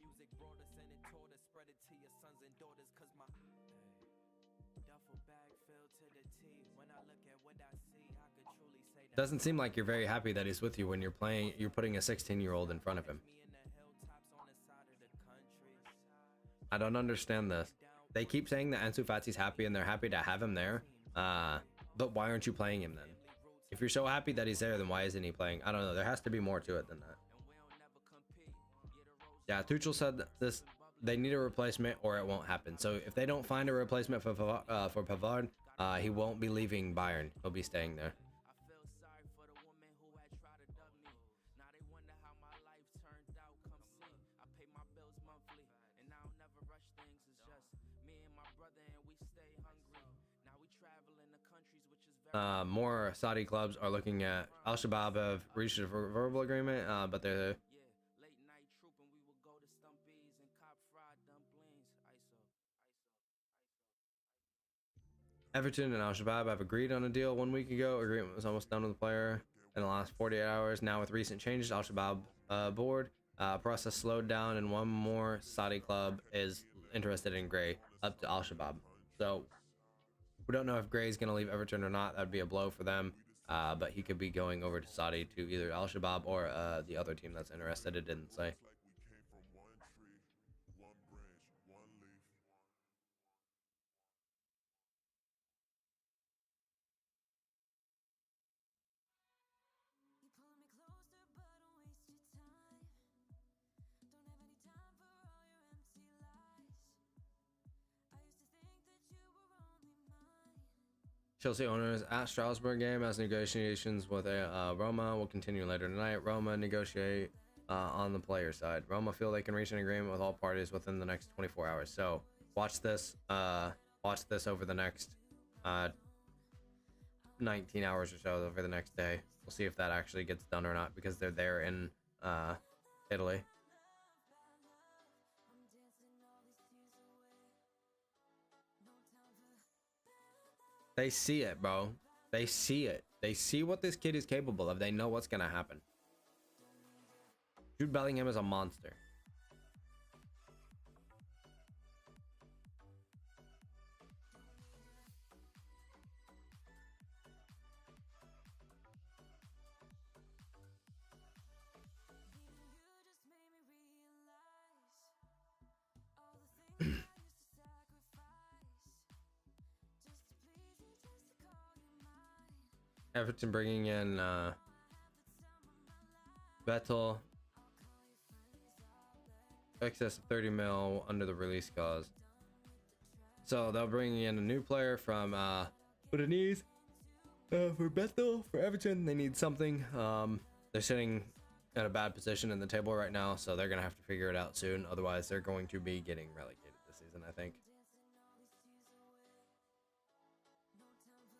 Speaker 3: Doesn't seem like you're very happy that he's with you when you're putting a 16-year-old in front of him. I don't understand this. They keep saying that Ansu Fati's happy and they're happy to have him there, but why aren't you playing him then? If you're so happy that he's there, then why isn't he playing? I don't know. There has to be more to it than that. Yeah, Tuchel said this. They need a replacement or it won't happen. So if they don't find a replacement for Pavard, he won't be leaving Bayern. He'll be staying there. More Saudi clubs are looking at Al Shabaab have reached a verbal agreement, but they're Everton and Al Shabaab have agreed on a deal 1 week ago. Agreement was almost done with the player in the last 48 hours. Now with recent changes, Al Shabaab board process slowed down, and one more Saudi club is interested in Gray up to Al Shabaab. So we don't know if Gray's going to leave Everton or not. That'd be a blow for them. But he could be going over to Saudi to either Al Shabaab or the other team that's interested. It didn't say. Chelsea owners at Strasbourg game as negotiations with Roma will continue later tonight. Roma negotiate on the player side. Roma feel they can reach an agreement with all parties within the next 24 hours. So watch this over the next 19 hours or so, over the next day. We'll see if that actually gets done or not, because they're there in Italy. They see it, bro. They see it. They see what this kid is capable of. They know what's gonna happen. Jude Bellingham is a monster. Everton bringing in Vettel, excess of 30 mil under the release clause. So they'll bring in a new player from Udinese for Vettel. For Everton, they need something. They're sitting at a bad position in the table right now, so they're gonna have to figure it out soon. Otherwise, they're going to be getting relegated this season, I think.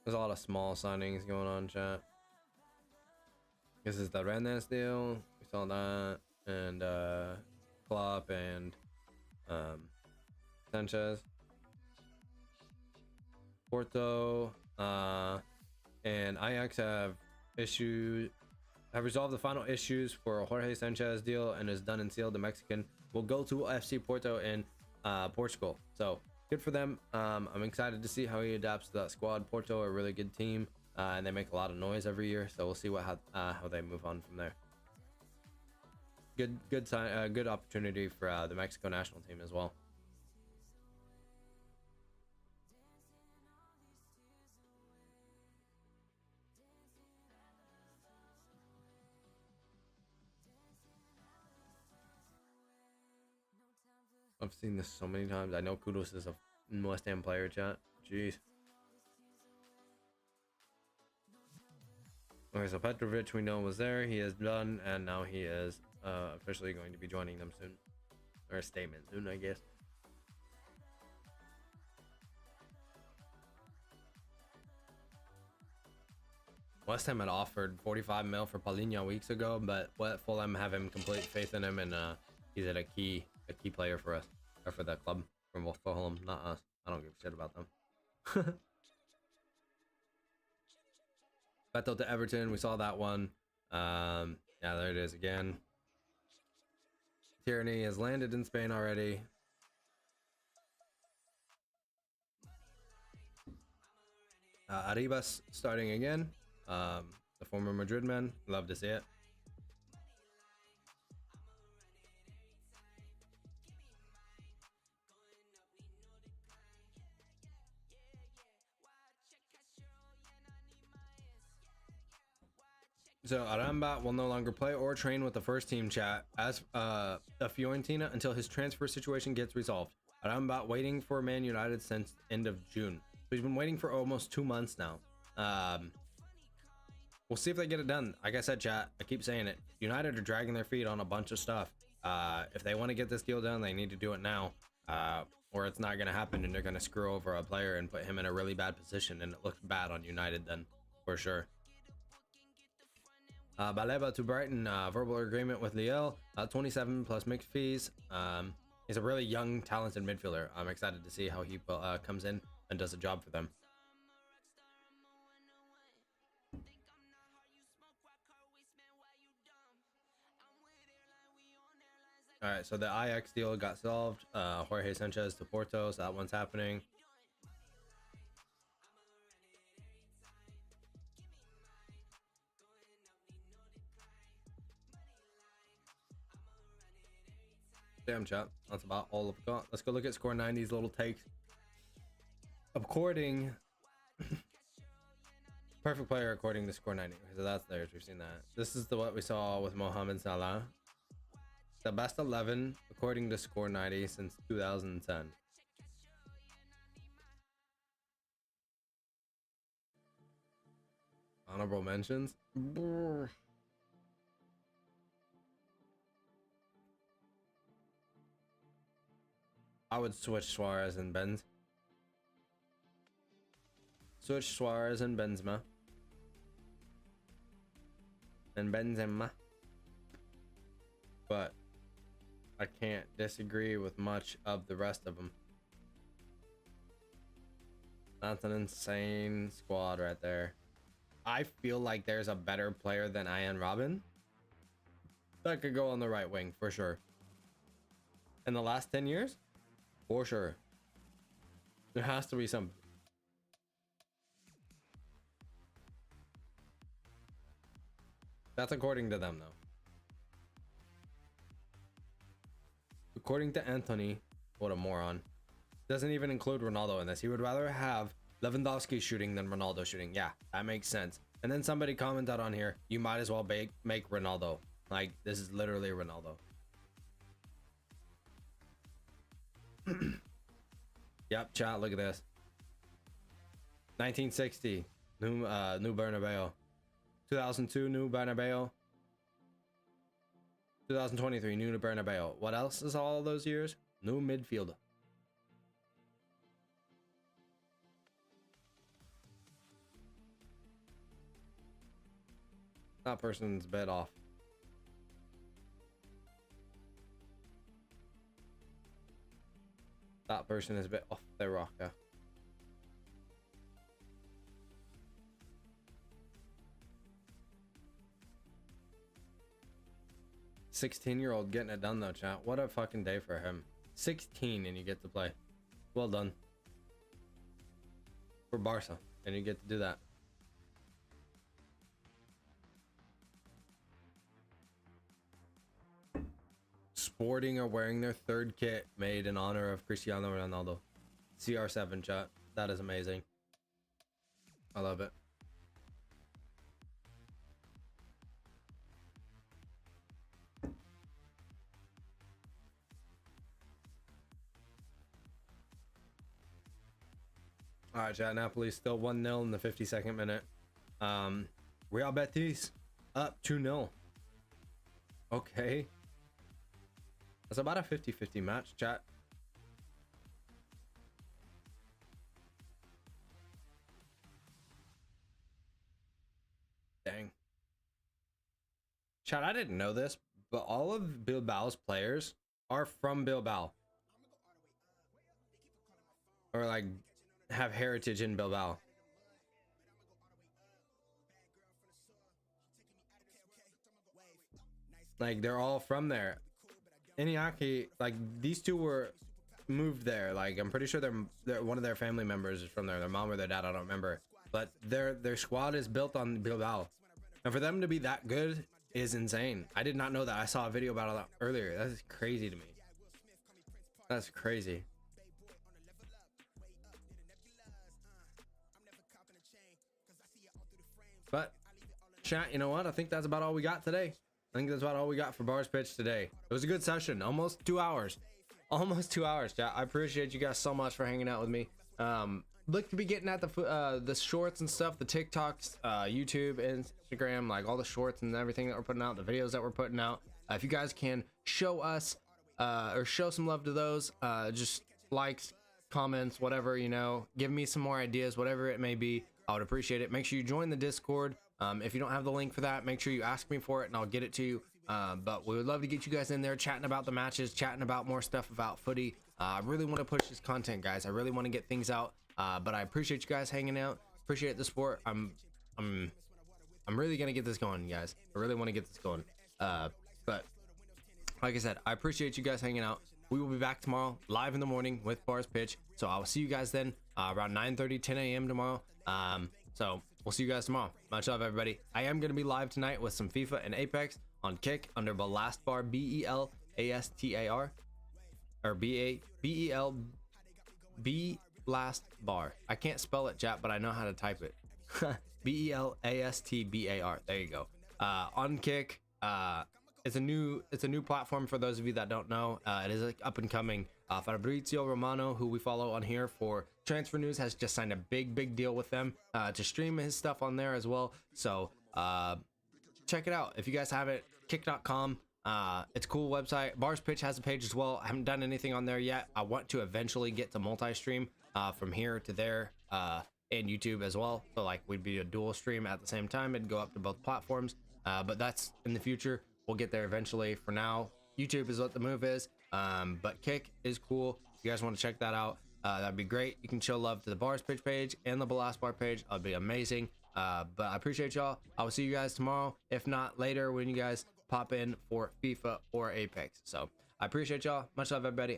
Speaker 3: There's a lot of small signings going on, chat. This is the Rennes deal. We saw that, and Klopp and Sanchez. Porto and Ajax have resolved the final issues for Jorge Sanchez deal and is done and sealed. The Mexican will go to FC Porto in Portugal. So good for them. I'm excited to see how he adapts to that squad. Porto are a really good team, and they make a lot of noise every year. So we'll see how they move on from there. Good opportunity for the Mexico national team as well. I've seen this so many times. I know Kudos is a West Ham player, chat. Jeez. Okay, so Petrovic, we know was there. He is done, and now he is officially going to be joining them soon. Or a statement soon, I guess. West Ham had offered 45 mil for Paulinho weeks ago, but Fulham have him complete faith in him, and he's a key player for us, or for the club, from Fulham, not us. I don't give a shit about them. Beto to Everton, we saw that one. Yeah, there it is again. Tierney has landed in Spain already. Arribas starting again. The former Madrid man, love to see it. So Aramba will no longer play or train with the first team, chat, as a Fiorentina until his transfer situation gets resolved. Aramba waiting for Man United since end of June. So he's been waiting for almost 2 months now. We'll see if they get it done. Like I said, chat, I keep saying it. United are dragging their feet on a bunch of stuff. If they want to get this deal done, they need to do it now, or it's not going to happen, and they're going to screw over a player and put him in a really bad position, and it looks bad on United then, for sure. Baleba to Brighton, verbal agreement with Lille, 27 plus mixed fees. He's a really young, talented midfielder. I'm excited to see how he comes in and does a job for them. All right, so the Ajax deal got solved. Jorge Sanchez to Porto, so that one's happening. Damn, chat. That's about all I've got. Let's go look at Score 90's little takes. According... Perfect player according to Score 90. So that's theirs. We've seen that. This is what we saw with Mohamed Salah. The best 11 according to Score 90 since 2010. Honorable mentions. Brr. I would switch Suarez and Benz. Switch Suarez and Benzema. And Benzema. But I can't disagree with much of the rest of them. That's an insane squad right there. I feel like there's a better player than Ian Robin that could go on the right wing for sure. In the last 10 years? For sure. There has to be some. That's according to them, though. According to Anthony, what a moron. Doesn't even include Ronaldo in this. He would rather have Lewandowski shooting than Ronaldo shooting. Yeah, that makes sense. And then somebody commented on here, you might as well make Ronaldo. Like, this is literally Ronaldo. Yep, chat, look at this. 1960, new Bernabeu. 2002, new Bernabeu. 2023, new Bernabeu. What else is all those years? New midfield. That person's a bit off. That person is a bit off their rocker. "16-year-old getting it done though, chat. What a fucking day for him. 16 and you get to play. Well done. For Barca, and you get to do that. Sporting are wearing their third kit made in honor of Cristiano Ronaldo. CR7 chat. That is amazing. I love it. All right, chat. Napoli still 1-0 in the 52nd minute. Real Betis up 2-0. Okay. That's about a 50-50 match, chat. Dang. Chat, I didn't know this, but all of Bilbao's players are from Bilbao. Or like have heritage in Bilbao. Like they're all from there. Iñaki, like these two were moved there. Like I'm pretty sure they're one of their family members is from there. Their mom or their dad, I don't remember. But their squad is built on Bilbao. And for them to be that good is insane. I did not know that. I saw a video about it earlier. That is crazy to me. That's crazy. But chat, you know what? I think that's about all we got today. I think that's about all we got for Bars Pitch today. It was a good session. Almost 2 hours. Almost 2 hours, chat. I appreciate you guys so much for hanging out with me. Look to be getting at the shorts and stuff, the TikToks, YouTube, Instagram, like all the shorts and everything that we're putting out, the videos that we're putting out. If you guys can show us or show some love to those, just likes, comments, whatever, you know, give me some more ideas, whatever it may be. I would appreciate it. Make sure you join the Discord. If you don't have the link for that, make sure you ask me for it and I'll get it to you. But we would love to get you guys in there chatting about the matches, chatting about more stuff about footy. I really want to push this content, guys. I really want to get things out. But I appreciate you guys hanging out. Appreciate the support. I'm really gonna get this going, guys. I really want to get this going. But like I said, I appreciate you guys hanging out. We will be back tomorrow live in the morning with Bars Pitch. So I will see you guys then around 9:30, 10 a.m. tomorrow. So we'll see you guys tomorrow. Much love, everybody. I am going to be live tonight with some FIFA and Apex on Kick under Belastbar, BELASTAR, or Blast Bar. I can't spell it, chat, but I know how to type it. BELASTBAR. There you go. On Kick. It's a new platform for those of you that don't know. It is up and coming. Fabrizio Romano, who we follow on here for transfer news, has just signed a big deal with them to stream his stuff on there as well. So check it out if you guys haven't. Kick.com. It's a cool website. Bars Pitch has a page as well. I haven't done anything on there yet. I want to eventually get to multi-stream from here to there and YouTube as well. So like we'd be a dual stream at the same time. It'd go up to both platforms. But that's in the future. We'll get there eventually. For now, YouTube is what the move is. But Kick is cool. If you guys want to check that out, that'd be great. You can show love to the Bars Pitch page and the Blast Bar page. That'd be amazing. But I appreciate y'all. I will see you guys tomorrow, if not later, when you guys pop in for FIFA or Apex. So I appreciate y'all. Much love, everybody.